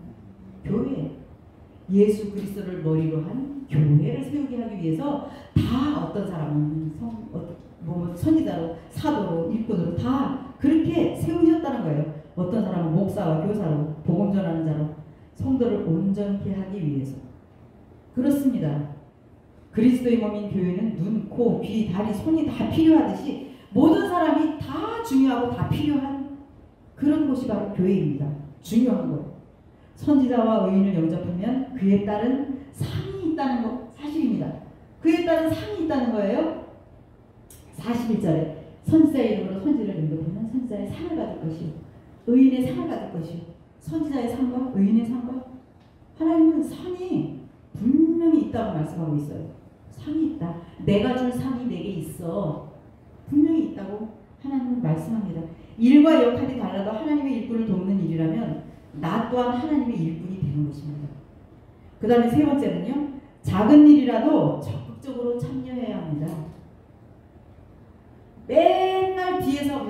교회. 예수 그리스도를 머리로 한 교회를 세우게 하기 위해서 다 어떤 사람은 선지자로, 사도로, 일꾼으로 다 그렇게 세우셨다는 거예요. 어떤 사람은 목사와 교사로, 복음 전하는 자로 성도를 온전케 하기 위해서. 그렇습니다. 그리스도의 몸인 교회는 눈, 코, 귀, 다리, 손이 다 필요하듯이 모든 사람이 다 중요하고 다 필요한 그런 곳이 바로 교회입니다. 중요한 것. 선지자와 의인을 영접하면 그에 따른 상이 있다는 거 사실입니다. 그에 따른 상이 있다는 거예요. 41절에 선지자의 이름으로 선지를 영접하면 선지자의 상을 받을 것이요 의인의 상을 받을 것이요. 선지자의 상과 의인의 상과 하나님은 상이 분명히 있다고 말씀하고 있어요. 상이 있다. 내가 줄 상이 내게 있어. 분명히 있다고 하나님은 말씀합니다. 일과 역할이 달라도 하나님의 일꾼을 돕는 일이라면 나 또한 하나님의 일꾼이 되는 것입니다. 그 다음에 세 번째는요. 작은 일이라도 적극적으로 참여해야 합니다. 맨날 뒤에서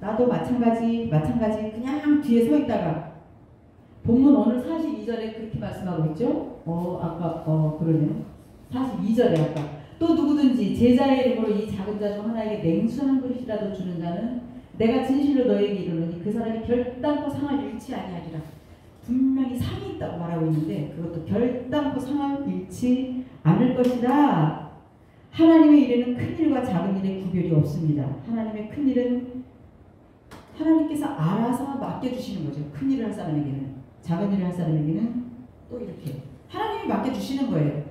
나도 마찬가지 그냥 뒤에 서 있다가 본문 오늘 42절에 그렇게 말씀하고 있죠. 그러네요. 42절에 아까 또 누구든지 제자의 이름으로 이 작은 자 중 하나에게 냉수 한 그릇이라도 주는 자는 내가 진실로 너에게 이르노니 그 사람이 결단코 상을 잃지 아니하리라. 분명히 상이 있다고 말하고 있는데 그것도 결단코 상을 잃지 않을 것이다. 하나님의 일에는 큰 일과 작은 일의 구별이 없습니다. 하나님의 큰 일은 하나님께서 알아서 맡겨주시는 거죠. 큰 일을 할 사람에게는. 작은 일을 할 사람에게는 또 이렇게 하나님이 맡겨주시는 거예요.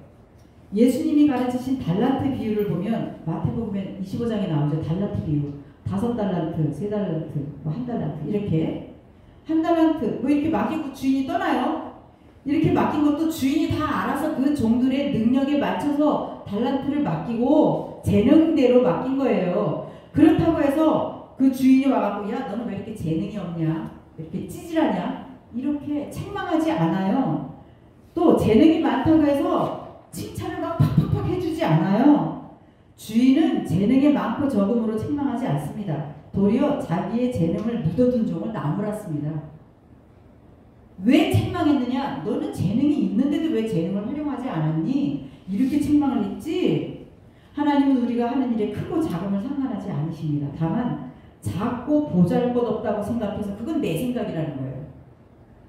예수님이 가르치신 달란트 비유를 보면 마태복음에 25장에 나오죠. 달란트 비유. 5달란트, 3달란트, 1달란트 이렇게 1달란트 이렇게 맡기고 주인이 떠나요. 이렇게 맡긴 것도 주인이 다 알아서 그 종들의 능력에 맞춰서 달란트를 맡기고 재능대로 맡긴 거예요. 그렇다고 해서 그 주인이 와갖고 야 너는 왜 이렇게 재능이 없냐? 왜 이렇게 찌질하냐? 이렇게 책망하지 않아요. 또 재능이 많다고 해서 칭찬을 막 팍팍팍 해주지 않아요. 주인은 재능이 많고 적음으로 책망하지 않습니다. 도리어 자기의 재능을 묻어둔 종을 나무랐습니다. 왜 책망했느냐? 너는 재능이 있는데도 왜 재능을 활용하지 않았니? 이렇게 책망을 했지. 하나님은 우리가 하는 일에 크고 작음을 상관하지 않으십니다. 다만 작고 보잘것없다고 생각해서 그건 내 생각이라는 거예요.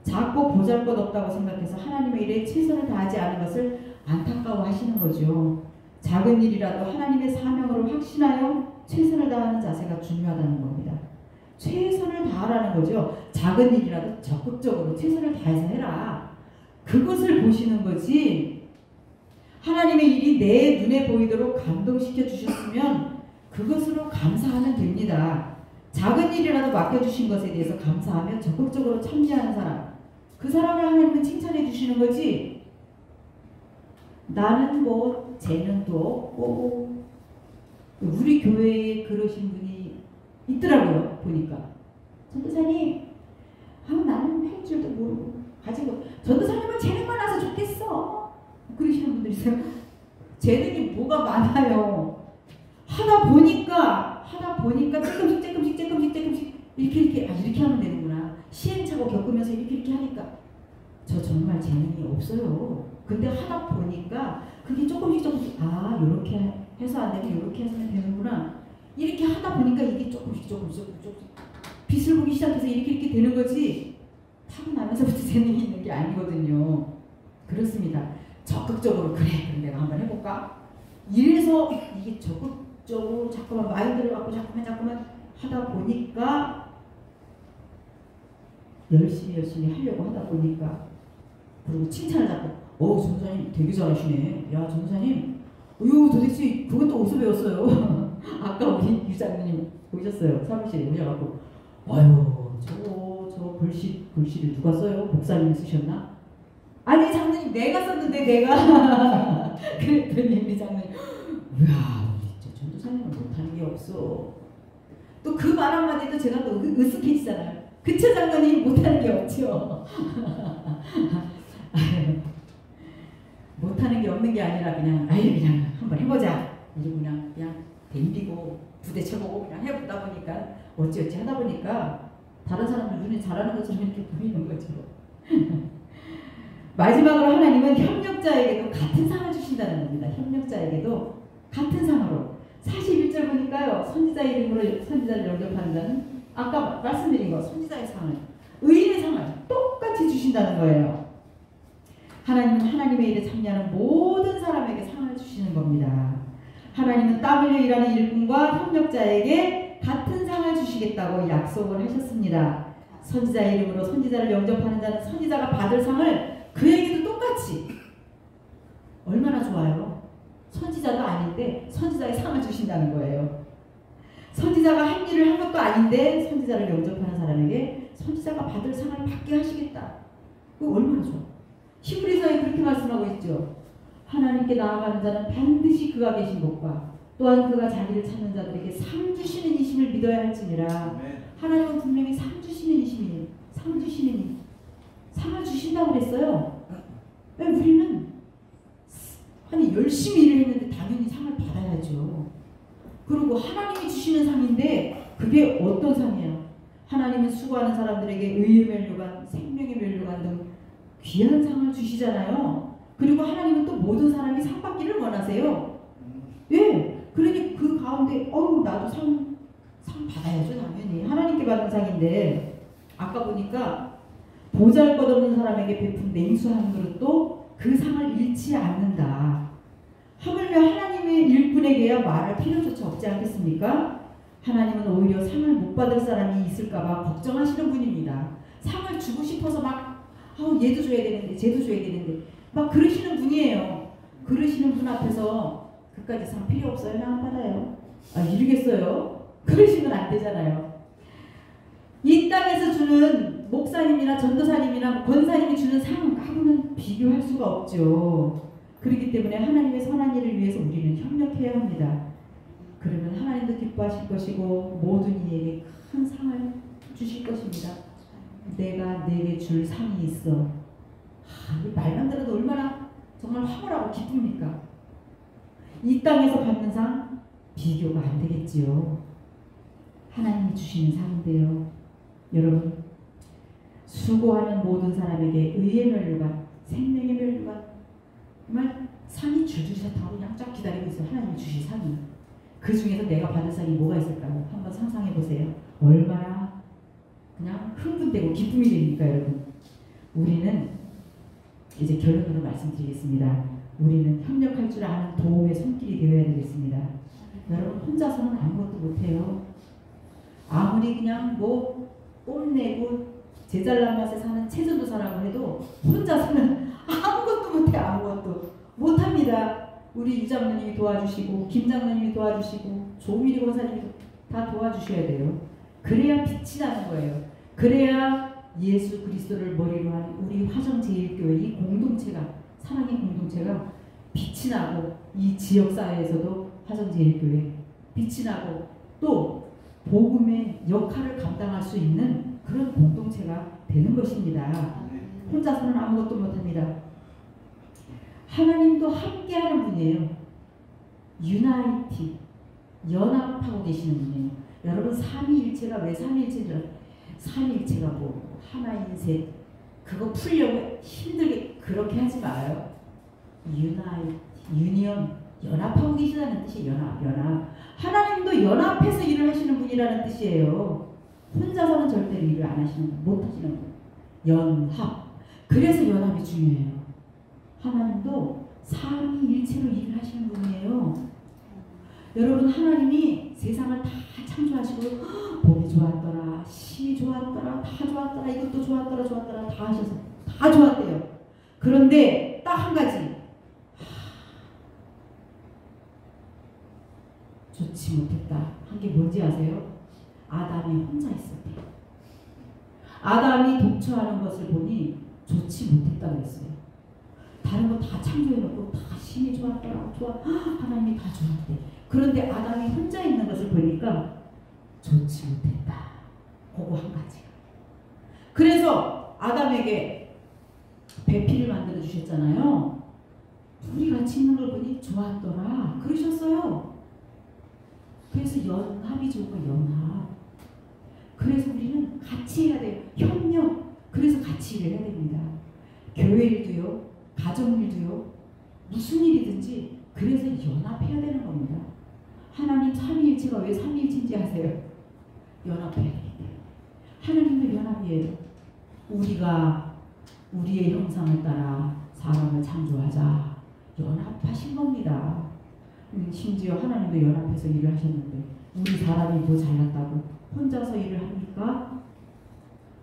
작고 보잘것없다고 생각해서 하나님의 일에 최선을 다하지 않은 것을 안타까워하시는 거죠. 작은 일이라도 하나님의 사명으로 확신하여 최선을 다하는 자세가 중요하다는 겁니다. 최선을 다하라는 거죠. 작은 일이라도 적극적으로 최선을 다해서 해라. 그것을 보시는 거지. 하나님의 일이 내 눈에 보이도록 감동시켜 주셨으면 그것으로 감사하면 됩니다. 작은 일이라도 맡겨주신 것에 대해서 감사하며 적극적으로 참여하는 사람, 그 사람을 하나님은 칭찬해 주시는 거지. 나는 뭐 재능도 없고 우리 교회에 그러신 분이 있더라고요. 보니까 전도사님 나는 할 줄도 모르고 가지고 전도사님은 재능 많아서 좋겠어 그러시는 분들 있어요. 재능이 뭐가 많아요. 하다 보니까 조금씩 이렇게 하면 되는구나. 시행착오 겪으면서 이렇게 하니까 저 정말 재능이 없어요. 근데 하다 보니까 그게 조금씩 이렇게 해서 안 되면 이렇게 해서 되는구나. 이렇게 하다 보니까 이게 조금씩 빛을 보기 시작해서 이렇게 되는 거지. 타고나면서부터 재능이 있는 게 아니거든요. 그렇습니다. 적극적으로 그럼 내가 한번 해볼까? 이래서 이게 적극적으로 자꾸만 마인드를 갖고 자꾸만 하다 보니까 열심히 하려고 하다 보니까 그리고 칭찬을 자꾸 전도사님 되게 잘하시네. 야 전도사님 도대체 그것도 어디서 배웠어요? 아까 우리 유장님 보셨어요. 사무실에 오셔갖고 저 글씨를 누가 써요? 목사님이 쓰셨나? 아니 장로님 내가 썼는데 내가 그랬더니 우리 장로님 이야 우리 전도사님은 못하는 게 없어. 또 그 말 한마디도 제가 또 으쓱해지잖아요. 그쵸 장로님 못하는 게 없죠. 못하는 게 없는 게 아니라 그냥 한번 해보자. 이러고 그냥 덤비고 부대쳐보고 그냥 해보다 보니까 어찌어찌 하다 보니까 다른 사람들 눈에 잘하는 것처럼 이렇게 보이는 거죠. 마지막으로 하나님은 협력자에게도 같은 상을 주신다는 겁니다. 협력자에게도 같은 상으로 41절 보니까요. 선지자 이름으로 선지자를 영접하는 자는 아까 말씀드린 거 선지자의 상을 의인의 상을 똑같이 주신다는 거예요. 하나님은 하나님의 일에 참여하는 모든 사람에게 상을 주시는 겁니다. 하나님은 땀 흘려 일하는 일꾼과 협력자에게 같은 상을 주시겠다고 약속을 하셨습니다. 선지자의 이름으로 선지자를 영접하는 자는 선지자가 받을 상을 그에게도 똑같이. 얼마나 좋아요. 선지자도 아닌데 선지자의 상을 주신다는 거예요. 선지자가 한 일을 한 것도 아닌데 선지자를 영접하는 사람에게 선지자가 받을 상을 받게 하시겠다. 그거 얼마나 좋아. 히브리서에 그렇게 말씀하고 있죠. 하나님께 나아가는 자는 반드시 그가 계신 곳과 또한 그가 자기를 찾는 자들에게 상 주시는 이심을 믿어야 할지니라. 하나님은 분명히 상 주시는 이심이에요. 상 주시는 이. 상을 주신다고 그랬어요. 우리는 아니 열심히 일을 했는데 당연히 상을 받아야죠. 그리고 하나님이 주시는 상인데 그게 어떤 상이에요? 하나님은 수고하는 사람들에게 의의 면류관, 생명의 면류관 등 귀한 상을 주시잖아요. 그리고 하나님은 또 모든 사람이 상 받기를 원하세요. 예. 그러니 그 가운데 나도 상 받아야죠. 당연히 하나님께 받은 상인데 아까 보니까 보잘것없는 사람에게 베푼 냉수 한 그릇도 그 상을 잃지 않는다. 하물며 하나님의 일꾼에게야 말할 필요조차 없지 않겠습니까? 하나님은 오히려 상을 못 받을 사람이 있을까봐 걱정하시는 분입니다. 상을 주고 싶어서 막 얘도 줘야 되는데 쟤도 줘야 되는데 막 그러시는 분이에요. 그러시는 분 앞에서 그까지 상 필요 없어요. 나 안 받아요. 이러겠어요? 그러시면 안 되잖아요. 이 땅에서 주는 목사님이나 전도사님이나 권사님이 주는 상하고는 비교할 수가 없죠. 그렇기 때문에 하나님의 선한 일을 위해서 우리는 협력해야 합니다. 그러면 하나님도 기뻐하실 것이고 모든 이에게 큰 상을 주실 것입니다. 내가 내게 줄 상이 있어. 이 말만 들어도 얼마나 정말 황홀하고 기쁩니까? 이 땅에서 받는 상 비교가 안 되겠지요. 하나님이 주시는 상인데요. 여러분 수고하는 모든 사람에게 의의 면류관, 생명의 면류관 정말 상이 줄줄이 다 그냥 쫙 기다리고 있어요. 하나님이 주실 상이. 그 중에서 내가 받을 상이 뭐가 있을까요? 한번 상상해 보세요. 얼마나 그냥 흥분되고 기쁨이 됩니까 여러분? 우리는 이제 결론으로 말씀드리겠습니다. 우리는 협력할 줄 아는 도움의 손길이 되어야 되겠습니다. 여러분 혼자서는 아무것도 못해요. 아무리 그냥 뽐내고 제잘난 맛에 사는 체전도사라고 해도 혼자서는 아무것도 못해. 아무것도 못합니다. 우리 유장로님이 도와주시고 김장로님이 도와주시고 조미리 권사님이 다 도와주셔야 돼요. 그래야 빛이 나는 거예요. 그래야 예수 그리스도를 머리로 한 우리 화정제일교회 이 공동체가 사랑의 공동체가 빛이 나고 이 지역사회에서도 화정제일교회 빛이 나고 또 복음의 역할을 감당할 수 있는 그런 공동체가 되는 것입니다. 혼자서는 아무것도 못합니다. 하나님도 함께하는 분이에요. 유나이티, 연합하고 계시는 분이에요. 여러분 삼위일체가 왜 삼위일체인 줄 알아요? 삼위일체가 하나인 셋 그거 풀려고 힘들게 그렇게 하지 마요. 유나이티, 유니언, 연합하고 계시다는 뜻이 연합. 하나님도 연합해서 일을 하시는 분이라는 뜻이에요. 혼자서는 절대로 일을 안 하시는 분, 못 하시는 분. 연합. 그래서 연합이 중요해요. 하나님도 삼위일체로 일을 하시는 분이에요. 여러분 하나님이 세상을 다 창조하시고 보기 좋았더라, 심이 좋았더라, 다 좋았더라, 이것도 좋았더라 다 하셔서 다 좋았대요. 그런데 딱 한 가지 좋지 못했다 한 게 뭔지 아세요? 아담이 혼자 있을 때 아담이 독처하는 것을 보니 좋지 못했다고 했어요. 다른 거 다 창조해놓고 다 심이 좋았더라 하나님이 다 좋았대. 그런데 아담이 혼자 있는 것을 보니까 좋지 못했다. 그거 한 가지가. 그래서 아담에게 배필을 만들어 주셨잖아요. 둘이 같이 있는 걸 보니 좋았더라 그러셨어요. 그래서 연합이 좋은 거예요. 연합. 그래서 우리는 같이 해야 돼요. 협력. 그래서 같이 일을 해야 됩니다. 교회 일도요, 가정 일도요, 무슨 일이든지 그래서 연합해야 되는 겁니다. 하나님 삼위일체가 왜 삼위일체인지 아세요? 연합해야 되기 때문에. 하나님도 연합이에요. 우리가 우리의 형상을 따라 사람을 창조하자. 연합하신 겁니다. 심지어 하나님도 연합해서 일을 하셨는데 우리 사람이 더 잘났다고 혼자서 일을 합니까?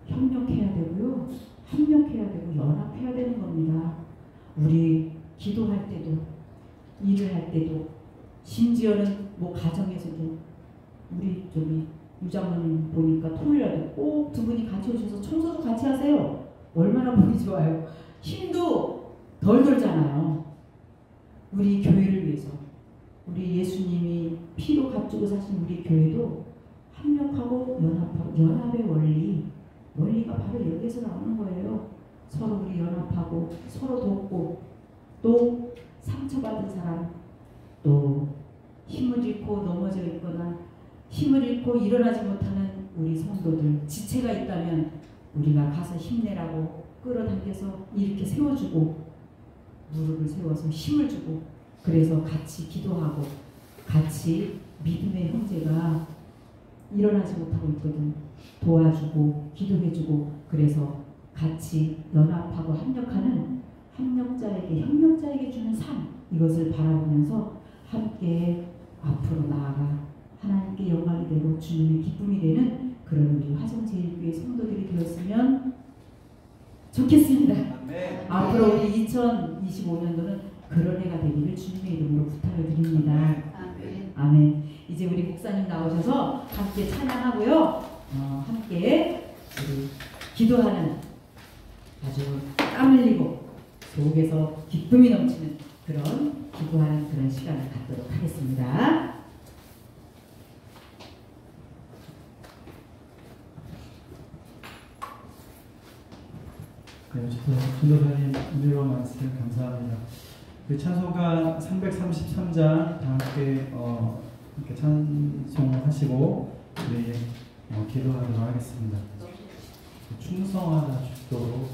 협력해야 되고요. 협력해야 되고 연합해야 되는 겁니다. 우리 기도할 때도 일을 할 때도 심지어는 가정에서도 우리 저기 유장모님 보니까 토요일에도 꼭 두 분이 같이 오셔서 청소도 같이 하세요. 얼마나 보기 좋아요. 힘도 덜 들잖아요. 우리 교회를 위해서. 우리 예수님이 피로 값주고 사신 우리 교회도 협력하고 연합하고, 연합의 원리가 바로 여기서 나오는 거예요. 서로 우리 연합하고 서로 돕고, 또 상처받은 사람, 또 힘을 잃고 넘어져 있거나 힘을 잃고 일어나지 못하는 우리 성도들, 지체가 있다면 우리가 가서 힘내라고 끌어당겨서 이렇게 세워주고, 무릎을 세워서 힘을 주고, 그래서 같이 기도하고 같이 믿음의 형제가 일어나지 못하고 있거든. 도와주고 기도해주고, 그래서 같이 연합하고 협력하는 협력자에게 주는 삶, 이것을 바라보면서 함께 앞으로 나아가 하나님께 영광이 되고 주님의 기쁨이 되는 그런 우리 화성제일교회 성도들이 되었으면 좋겠습니다. 네. 앞으로 우리 2025년도는 그런 해가 되기를 주님의 이름으로 부탁을 드립니다. 아멘. 이제 우리 목사님 나오셔서 함께 찬양하고요. 함께 우리 기도하는, 아주 땀 흘리고 속에서 기쁨이 넘치는 그런 기도하는 그런 시간을 갖도록 하겠습니다. 네, 전도사님 은혜로운 말씀 감사합니다. 그 찬송가 333장 다 함께 이렇게 찬송하시고 우리 기도하도록 하겠습니다. 충성하다 죽도록.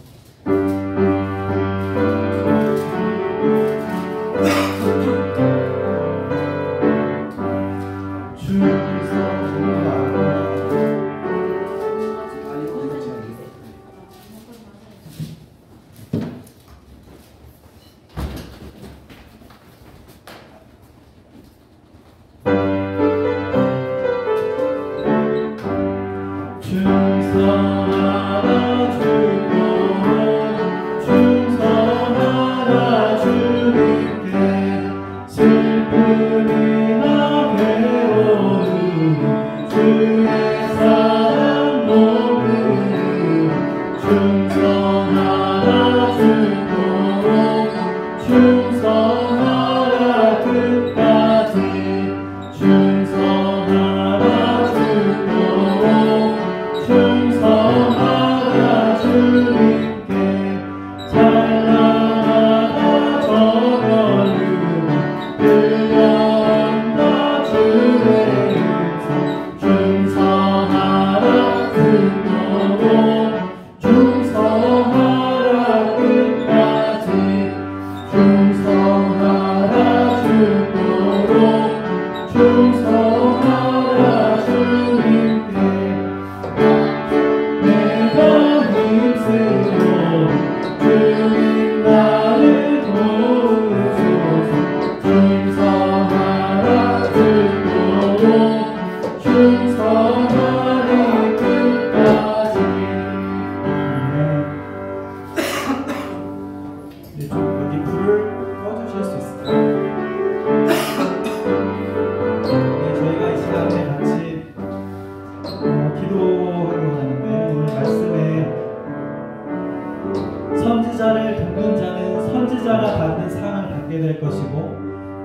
선지자를 돕는 자는 선지자가 받는 상을 받게 될 것이고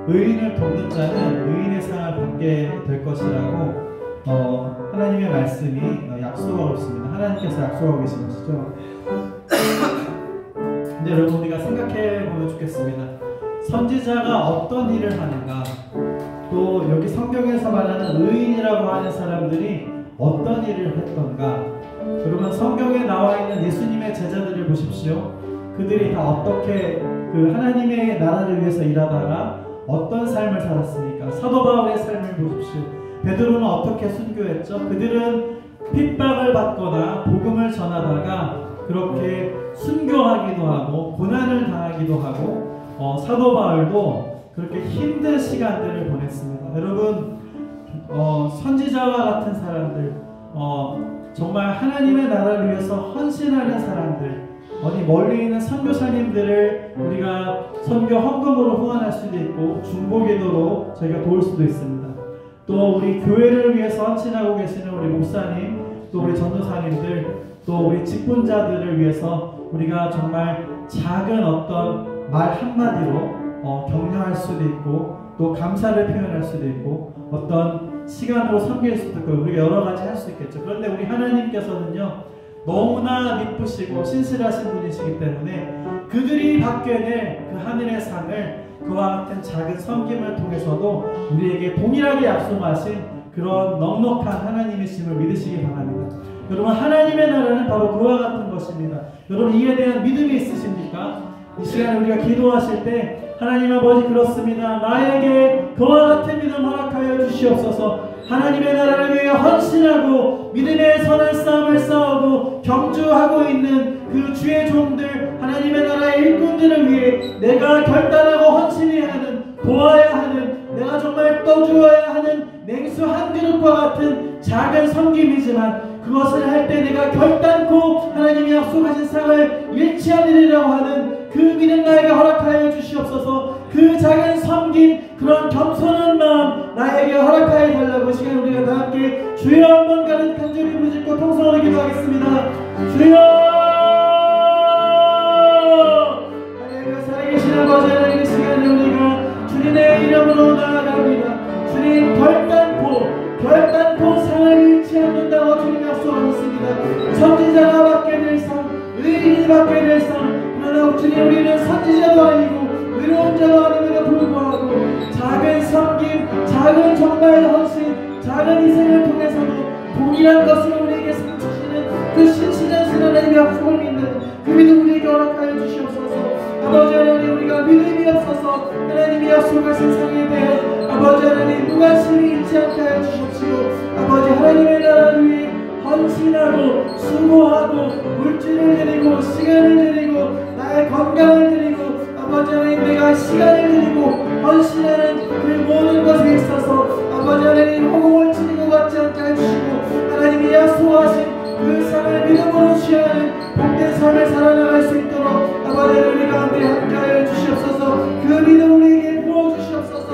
의인을 돕는 자는 의인의 상을 받게 될 것이라고 하나님의 말씀이 약속하고 있습니다. 하나님께서 약속하고 계신 것이죠. 근데 여러분 우리가 생각해 보면 좋겠습니다. 선지자가 어떤 일을 하는가, 또 여기 성경에서 말하는 의인이라고 하는 사람들이 어떤 일을 했던가. 여러분 성경에 나와 있는 예수님의 제자들을 보십시오. 그들이 다 어떻게 그 하나님의 나라를 위해서 일하다가 어떤 삶을 살았습니까? 사도 바울의 삶을 보십시오. 베드로는 어떻게 순교했죠? 그들은 핍박을 받거나 복음을 전하다가 그렇게 순교하기도 하고 고난을 당하기도 하고 사도 바울도 그렇게 힘든 시간들을 보냈습니다. 여러분 선지자와 같은 사람들, 정말 하나님의 나라를 위해서 헌신하는 사람들, 어디 멀리 있는 선교사님들을 우리가 선교 헌금으로 후원할 수도 있고 중보기도로 저희가 도울 수도 있습니다. 또 우리 교회를 위해서 헌신하고 계시는 우리 목사님, 또 우리 전도사님들, 또 우리 직분자들을 위해서 우리가 정말 작은 어떤 말 한마디로 격려할 수도 있고 또 감사를 표현할 수도 있고 어떤 시간으로 섬길 수도 있고 우리가 여러 가지 할 수 있겠죠. 그런데 우리 하나님께서는요 너무나 미쁘시고 신실하신 분이시기 때문에 그들이 받게 될 그 하늘의 상을 그와 같은 작은 섬김을 통해서도 우리에게 동일하게 약속하신 그런 넉넉한 하나님이심을 믿으시기 바랍니다. 여러분, 하나님의 나라는 바로 그와 같은 것입니다. 여러분, 이에 대한 믿음이 있으십니까? 이 시간에 우리가 기도하실 때 하나님 아버지, 그렇습니다. 나에게 그와 같은 믿음 허락하여 주시옵소서. 하나님의 나라를 위해 헌신하고 믿음의 선한 싸움을 싸우고 경주하고 있는 그 주의 종들, 하나님의 나라의 일꾼들을 위해 내가 결단하고 헌신해야 하는, 도와야 하는, 내가 정말 떠주어야 하는 냉수 한 그릇과 같은 작은 섬김이지만 그것을 할 때 내가 결단코 하나님이 약속하신 상을 잃지 않으리라고 하는 그 믿음 나에게 허락하여 주시옵소서. 그 작은 섬김, 그런 겸손한 마음 나에게 허락하여 달라고 시간 우리가 다 함께 주여 한번 간절히 부르짖고 통성으로 기도하겠습니다. 주여! 하나님의 살아계신 아버지 하나님, 이 시간에 우리가 주님의 이름으로 나아갑니다. 주님, 결단코 상을 잃지 않는다고 주님 약속하셨습니다. 선지자가 받게 될 상, 의인이 받게 될 상, 그러나 주님, 우리는 선지자도 아니고 의로운 자도 아님에도 불구하고 작은 섬김, 작은 정말 헌신, 작은 희생을 통해서도 동일한 것을 우리에게 상 주시는 그 신실하신 하나님의 약속을 믿는 그 믿음 우리에게 허락하여 주시옵소서. 아버지 하나님, 우리가 믿음이 없어서 하나님이 약속하신 상에 대해 아버지 하나님 무관심이 있지 않게 하여 주십시오. 아버지 하나님의 나라를 위해 헌신하고 수고하고 물질을 드리고 시간을 드리고 나의 건강을 드리고 아버지 하나님 내가 시간을 드리고 헌신하는 그 모든 것에 있어서 아버지 하나님 허공을 치는 것 같지 않게 해주시고 하나님이 약속하신 그 삶을 믿음으로 취하는 복된 삶을 살아나갈 수 있도록 아버지 우리 가운데 함께하여 주시옵소서. 그 믿음 우리에게 부어주시옵소서.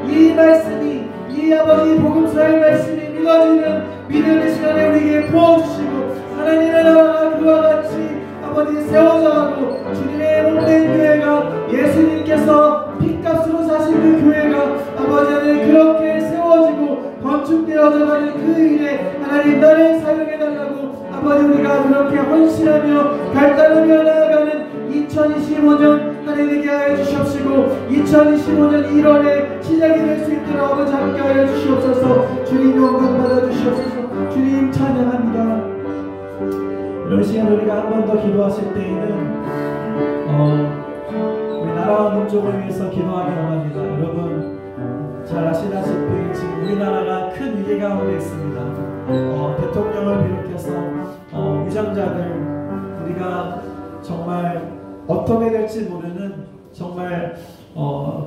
이 말씀이, 이 아버지 복음서의 말씀이 믿어지는 믿음의 시간에 우리에게 부어주시고 하나님의 나라가 그와 같이 아버지 세워져가고 주님의 몸된 교회가 예수님께서 핏값으로 사신 그 교회가 아버지 하나님 그렇게 세워지고 건축되어져가는 그 일에 하나님 나를 사용해달라고 아버지 우리가 그렇게 헌신하며 결단하며 나아가는 2025년 하나님에게 하여 주시옵시고 2025년 1월에 시작이 될 수 있도록 아버지 함께 하여 주시옵소서. 주님 영광 받아 주시옵소서. 주님 찬양합니다. 이런 시간 우리가 한 번 더 기도하실 때에는 우리 나라와 민족을 위해서 기도하기 원합니다. 여러분 잘 아시다시피 지금 우리나라가 큰 위기 가운데 있습니다. 대통령을 비롯해서 위장자들 우리가 정말 어떻게 될지 모르는 정말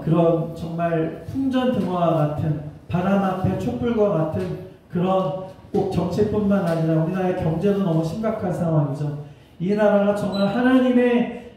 그런 정말 풍전등화와 같은 바람 앞에 촛불과 같은 그런 꼭 정치뿐만 아니라 우리나라의 경제도 너무 심각한 상황이죠. 이 나라가 정말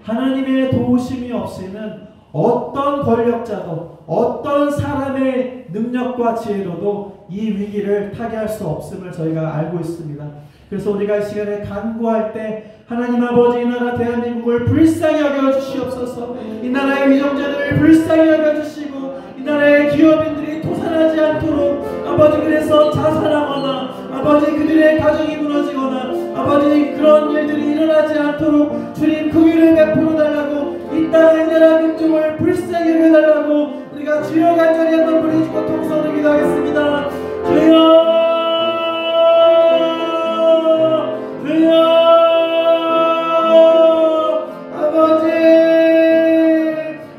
하나님의 도우심이 없이는 어떤 권력자도 어떤 사람의 능력과 지혜로도 이 위기를 타개할 수 없음을 저희가 알고 있습니다. 그래서 우리가 이 시간에 간구할 때 하나님 아버지 이 나라 대한민국을 불쌍히 여겨주시옵소서. 이 나라의 위정자들을 불쌍히 여겨주시고 이 나라의 기업인들이 도산하지 않도록 아버지 그래서 자살하거나 아버지 그들의 가정이 무너지거나 아버지 그런 일들이 일어나지 않도록 주님 그 위를 베풀어 달라고 이 땅의 나라 민족을 불쌍히 여겨달라고 우리가 주여 간절히 한번 부르짖고 통성으로 기도하겠습니다. 주여 아버지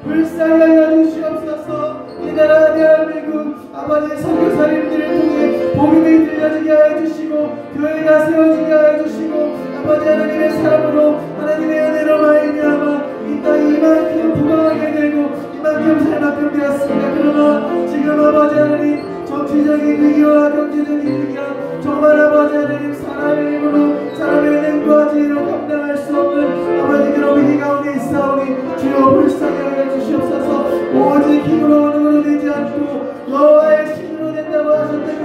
불쌍히 여겨주시옵소서. 이 나라 대한민국 아버지 선교사님들을 통해 복음이 들려지게 하여 주시고 교회가 세워지게 하여 주시고 아버지 하나님의 사랑으로 하나님의 은혜로 말미암아 이 땅이 이만큼 부강하게 되고 이만큼 살만큼 되었습니다. 그러나 지금 아버지 하나님 정치적인 위기와 경제적인 위기가 정말 아버지 하나님 사람의 힘으로 사람의 능과 지혜로 감당할 수 없는 아버지 그런 위기 가운데 있사오니 주여 불쌍히 하여 주시옵소서. 오직 힘으로 능으로 되지 않고 여호와의 신으로 된다고 하셨던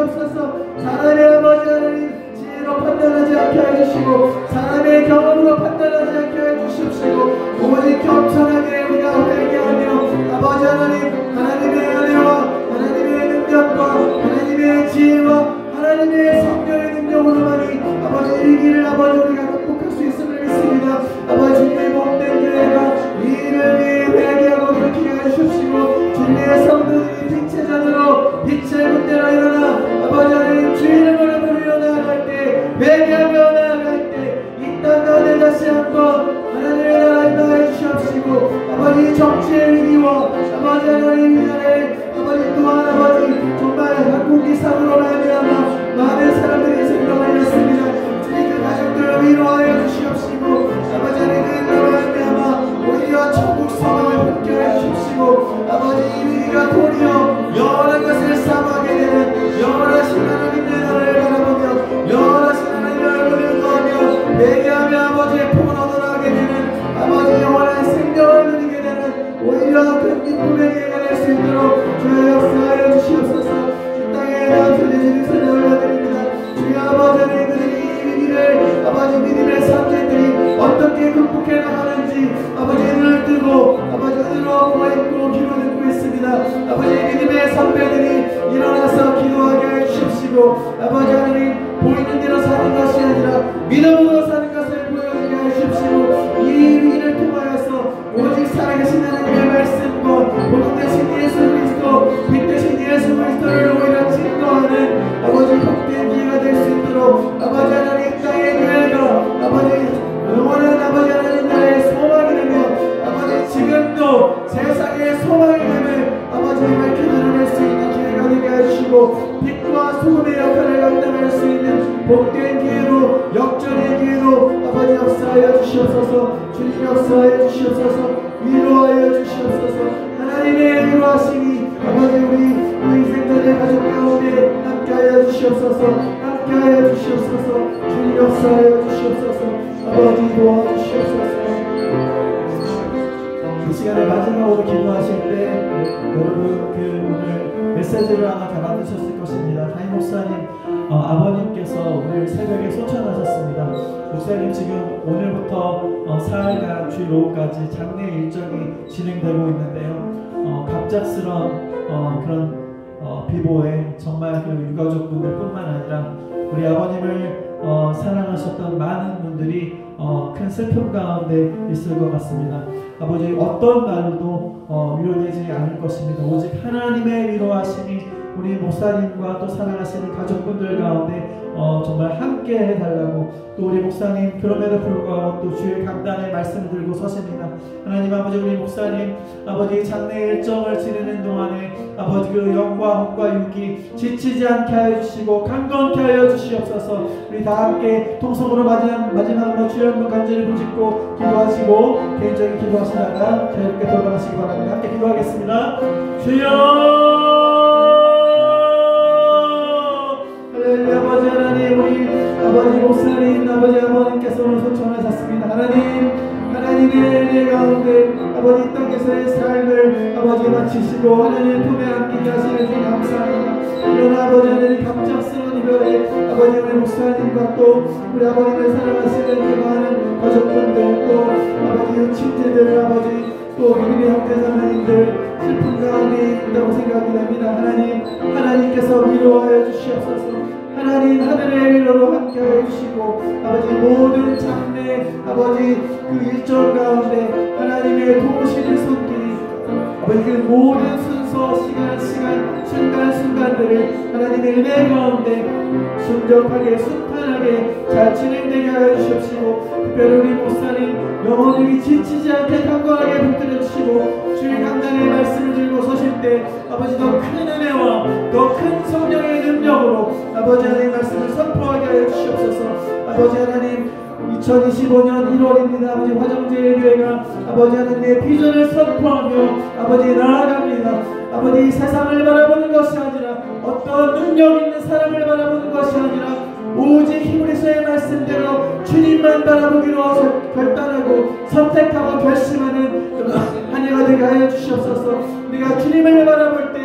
주시옵소서. 사람의 아버지 하나님 지혜로 판단하지 않게 해주시고 사람의 경험으로 판단하지 않게 해주시옵시고 오직 겸손하게 우리가 회개하며 아버지 하나님 하나님의 은혜와 하나님의 능력과 하나님의 지혜와 하나님의 성령의 능력으로만이 아버지 이 길을 아버지 우리가 극복할 수 있음을 믿습니다. 아버지 주님의 몸된 교회가 이 일을 위해 회개하고 돌이키게 해주십시고 주님의 성도들이 빛의 자녀로 빛의 군대로 일어나 아버지 하나님 주의 이름을 부르며 나아갈 때 회개하며 나아갈 때 이 땅 가운데 다시 한번 하나님의 나라에 나아해 주시옵시고 아버지 정치의 위기와 아버지 하나님 이 나라에 아버지 또한 아버지 정말 한국 이상으로 말미암아 많은 사람들이 생명을 잃었습니다. 주님 그 가족들을 위로하여 주시옵시고 아버지 하나님 그로 말미암아 오히려 천국 소망을 품게 해주십시고 아버지 이 위기가 도리어 영원한 것을 사모하게 되는 영원하신 하나님의 나라를 바라보며 영원하신 하나님의 얼굴을 구하며 회개하며 아버지의 복을 얻어나가게 되는 아버지 영원한 생명을 누리게 되는 오히려 큰 기쁨의 기회가 될 수 있도록 주여 역사하여 주시옵소서. 이 땅에 나아주신 주님을 올려드립니다. 주여 아버지 하나님 그들이 이 위기를 아버지 믿음의 선제들이 어떻게 극복해 나가는지 아버지 눈을 뜨고 아버지 은혜로 보고 있고 귀로 듣고 있습니다. 아버지 믿음의 선배들이 일어나서 기도하게 해주십시고 아버지 하나님 보이는 대로 사는 것이 아니라 믿음으로 사는 것을 보여주게 해주십시고 이 위기를 통하여서 오직 살아계신 하나님의 말씀과 복음 대신 예수 그리스도 빛 대신 예수 그리스도를 오히려 증거하는 아버지 복된 기회가 될 수 있도록 아버지 하나님 땅의 교회가 아버지 영원한 아버지 하나님 나라의 소망이 되며 아버지 지금도 세상의 소망이 되며 아버지 밝게 드러낼 수 있는 기회가 되게 해주시고 빛과 소금의 역할을 감당할 수 있는 복된 기회로 역전의 기회로 아버지 역사하여 주시옵소서. 주님 역사하여 주시옵소서. 위로하여 주시옵소서. 하나님의 위로하심이 아버지 우리 인생들의 가족 가운데 함께하여 주시옵소서. 함께하여 주시옵소서. 주님 역사하여 주시옵소서. 아버지 도와주시옵소서. 이 시간에 마지막으로 기도하실 때 여러분 오늘 메시지를 하나 다 받으셨을 것입니다. 담임 목사님 아버님께서 오늘 새벽에 소천하셨습니다. 목사님 지금 오늘부터 사흘간 주일 오후까지 장례 일정이 진행되고 있는데요. 갑작스런 그런 비보에 정말 그 유가족분들뿐만 아니라 우리 아버님을 사랑하셨던 많은 분들이 큰 슬픔 가운데 있을 것 같습니다. 아버지 어떤 말로도 위로되지 않을 것입니다. 오직 하나님의 위로하심이 우리 목사님과 또 사랑하시는 가족분들 가운데 정말 함께 해달라고 또 우리 목사님 그럼에도 불구하고 또 주의 강단의 말씀을 들고 서십니다. 하나님 아버지 우리 목사님 아버지 장례 일정을 지내는 동안에 아버지 그 영과 혼과 육이 지치지 않게 하여 주시고 강건케 하여 주시옵소서. 우리 다 함께 통성으로 마지막으로 주여 한번 간절히 부짓고 기도하시고 개인적인 기도하시다가 자유롭게 돌아가시기 바랍니다. 함께 기도하겠습니다. 주여 아버지 하나님 우리 아버지 목사님 아버지 아버님께서 오늘 소천하셨습니다. 하나님의 은혜 가운데 아버지 땅에서의 삶을 아버지 마치시고 하나님의 품에 안기게 하시는 주 감사합니다. 이런 아버지 하나님 갑작스러운 이별에 아버지 우리 목사님과 또 우리 아버님을 사랑하시는 그 많은 가족분들 또 아버지 친지들 아버지 또 믿음의 형제자매님들 슬픔 가운데 있다고 생각이 됩니다. 하나님께서 위로하여 주시옵소서. 하나님 하늘의 위로로 함께하여 주시고 아버지 모든 장래 아버지 그 일정 가운데 하나님의 도우시는 손길이 아버지 그 모든 순서 순간순간들을 하나님의 은혜 가운데 순적하게 순탄하게 잘 진행되게 하여 주십시오. 특별히 우리 목사님 영혼이 지치지 않게 강건하게 붙들어 주시고 주의 강단의 말씀을 들고 서실 때 아버지 더 큰 은혜와 더 큰 성령의 능력으로 아버지 하나님 말씀을 선포하게 하여 주시옵소서. 아버지 하나님 2025년 1월입니다. 아버지 화정제일교회가 아버지 하나님의 비전을 선포하며 아버지 나아갑니다. 아버지 세상을 바라보는 것이 아니라 어떤 능력 있는 사람을 바라보는 것이 아니라 오직 히브리서의 말씀대로 주님만 바라보기로 결단하고 선택하고 결심하는 한 해가 되게 하여 주시옵소서. 우리가 주님을 바라볼 때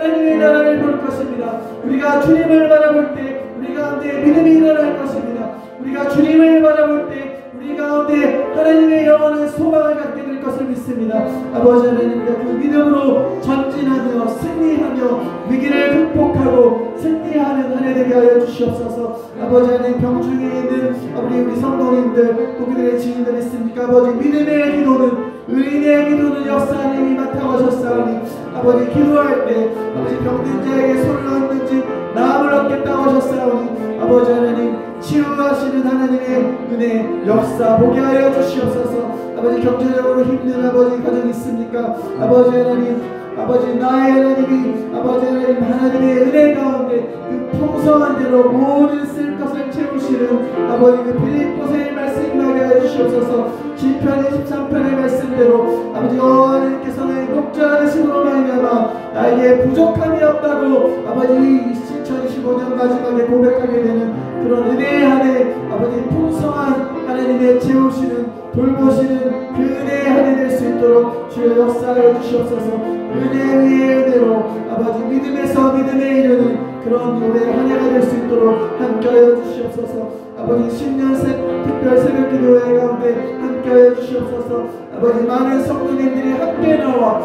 하나님의 나라를 볼 것입니다. 우리가 주님을 바라볼 때 우리 가운데 믿음이 일어날 것입니다. 우리가 주님을 바라볼 때 우리 가운데 하나님의 영원한 소망을 갖게 될 것을 믿습니다. 아버지 하나님, 우리가 그 믿음으로 전진하며 승리하며 위기를 극복하고 승리하는 한 해 되게 하여 주시옵소서. 아버지 하나님, 병중에 있는 우리 성도님들 또 그들의 지인들 있습니까? 아버지, 믿음의 기도는 의인의 기도는 역사하님이 맡아가셨사오니 아버지, 기도할 때 아버지 병든 자에게 손을 얹는지 나음을 얻겠다고 하셨사오니 아버지 하나님, 치유하시는 하나님의 은혜 역사 보게 하여 주시옵소서. 아버지, 경제적으로 힘든 아버지 가정 있습니까? 아버지 하나님, 아버지 나의 하나님이 아버지 하나님 하나님의 은혜 가운데 그 풍성한 대로 모든 쓸 것을 채우시는 아버지 그 빌립보서의 말씀 임하게 하여 주시옵소서. 시편 23편의 말씀대로 아버지 하나님께서는 목자하심으로 말미암아 나에게 부족함이 없다고 아버지 2025년 마지막에 고백하게 되는 그런 은혜의 한해 아버지 풍성한 하나님의 채우시는 돌보시는 그 은혜의 한해 될 수 있도록 주여 역사하여 주시옵소서. 은혜 위에 은혜로 아버지 믿음에서 믿음에 이르는 그런 올해 한 해가 될 수 있도록 함께하여 주시옵소서. 아버지 신년새 특별 새벽 기도회 가운데 함께하여 주시옵소서. 아버지 많은 성도님들이 함께 나와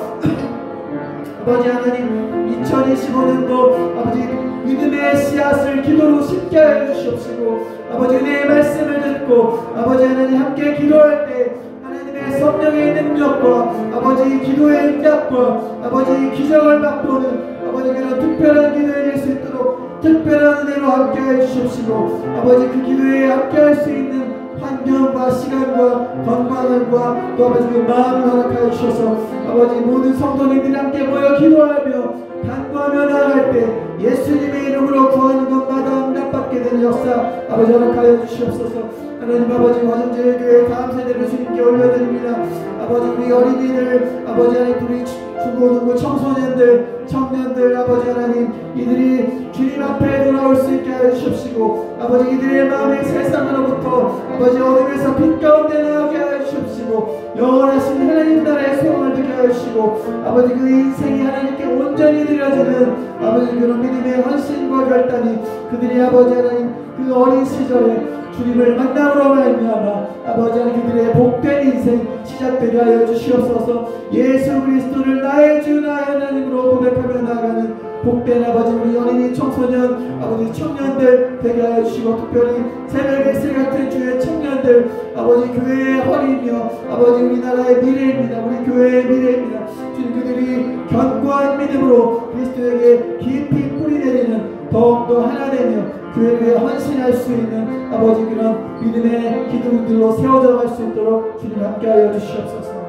아버지 하나님 2025년도 아버지 믿음의 씨앗을 기도로 심게 하여 주시옵시고 아버지 은혜의 말씀을 듣고 아버지 하나님 함께 기도할 때 하나님의 성령의 능력과 아버지 기도의 응답과 아버지 기적을 맛보는 아버지 그런 특별한 기도에 될 수 있도록 특별한 은혜로 함께 해주시옵시고 아버지 그 기도에 함께 할 수 있는 환경과 시간과 건강과 또 아버지 그 마음을 허락하여 주셔서 아버지 모든 성도님들이 함께 모여 기도하며 간구하며 나아갈 때 예수님의 이름으로 구하는 것마다 응답받게 되는 역사 아버지 허락하여 주시옵소서. 하나님 아버지 화정제일교회 다음 세대를 주님께 올려드립니다. 아버지 우리 어린이들 아버지 하나님 우리 중고등부 청소년들 청년들 아버지 하나님 이들이 주님 앞에 돌아올 수 있게 하여 주십시고 아버지 이들의 마음이 세상으로부터 아버지 어둠에서 빛 가운데 나오게 하여 주십시고 영원하신 하나님 나라의 소망을 듣게 하여 주시고 아버지 그 인생이 하나님께 온전히 드려지는 아버지 그런 믿음의 헌신과 결단이 그들이 아버지 하나님 그 어린 시절에 주님을 만남으로 말미암아 아버지 하나님 그들의 복된 인생 시작되게 하여 주시옵소서. 예수 그리스도를 나의 주 나의 하나님으로 고백하며 나아가는 복된 아버지 우리 어린이 청소년 아버지 청년들 되게 하여 주시고 특별히 새벽의 새 같은 주의 청년들 아버지 교회의 허리며 아버지 우리나라의 미래입니다. 우리 교회의 미래입니다. 주님 그들이 견고한 믿음으로 그리스도에게 깊이 뿌리 내리는 더욱더 하나 되며 교회를 위해 헌신할 수 있는 아버지 그런 믿음의 기둥들로 세워져 갈 수 있도록 주님 함께하여 주시옵소서.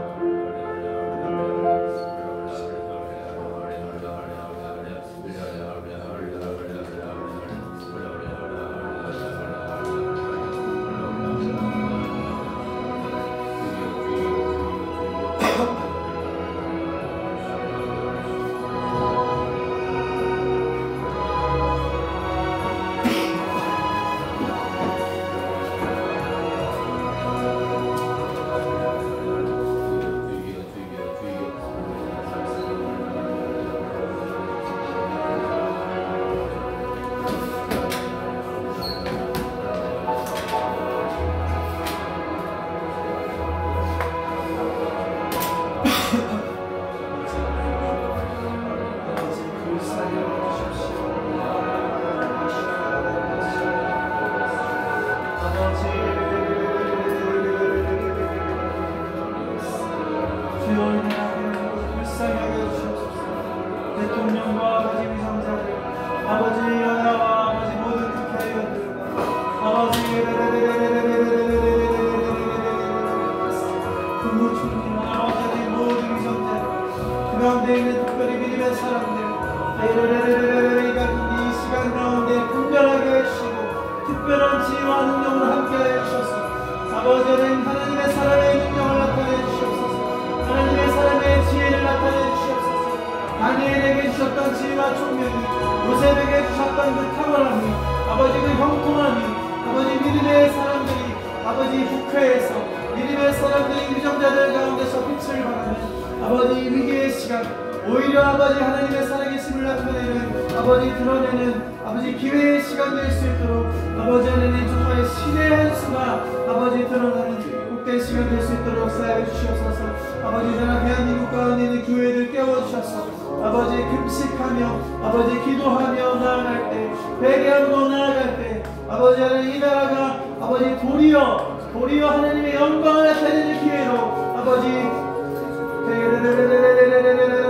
다니엘에게 주셨던 지혜와 총명이 요셉에게 주셨던 그 탁월함이 아버지 그 형통함이 아버지 믿음의 사람들이 아버지 국회에서 믿음의 사람들이 유정자들 가운데서 빛을 발하는 아버지 위기의 시간 오히려 아버지 하나님의 살아계심을 나타내는 아버지 드러내는 아버지 기회의 시간 될 수 있도록 아버지 하나님 정말 신의 한 수가 아버지 드러나는 복된 시간 될 수 있도록 역사해 주시옵소서. 아버지 나라 대한민국 가운데 있는 교회들 깨워주셔서 아버지 금식하며 아버지 기도하며 나아갈 때 회개하고 나아갈 때 아버지 하나님 이 나라가 아버지 도리어 하나님의 영광을 나타내는 기회로 아버지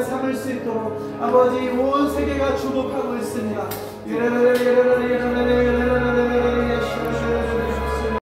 삼을 수 있도록 아버지 온 세계가 주목하고 있습니다.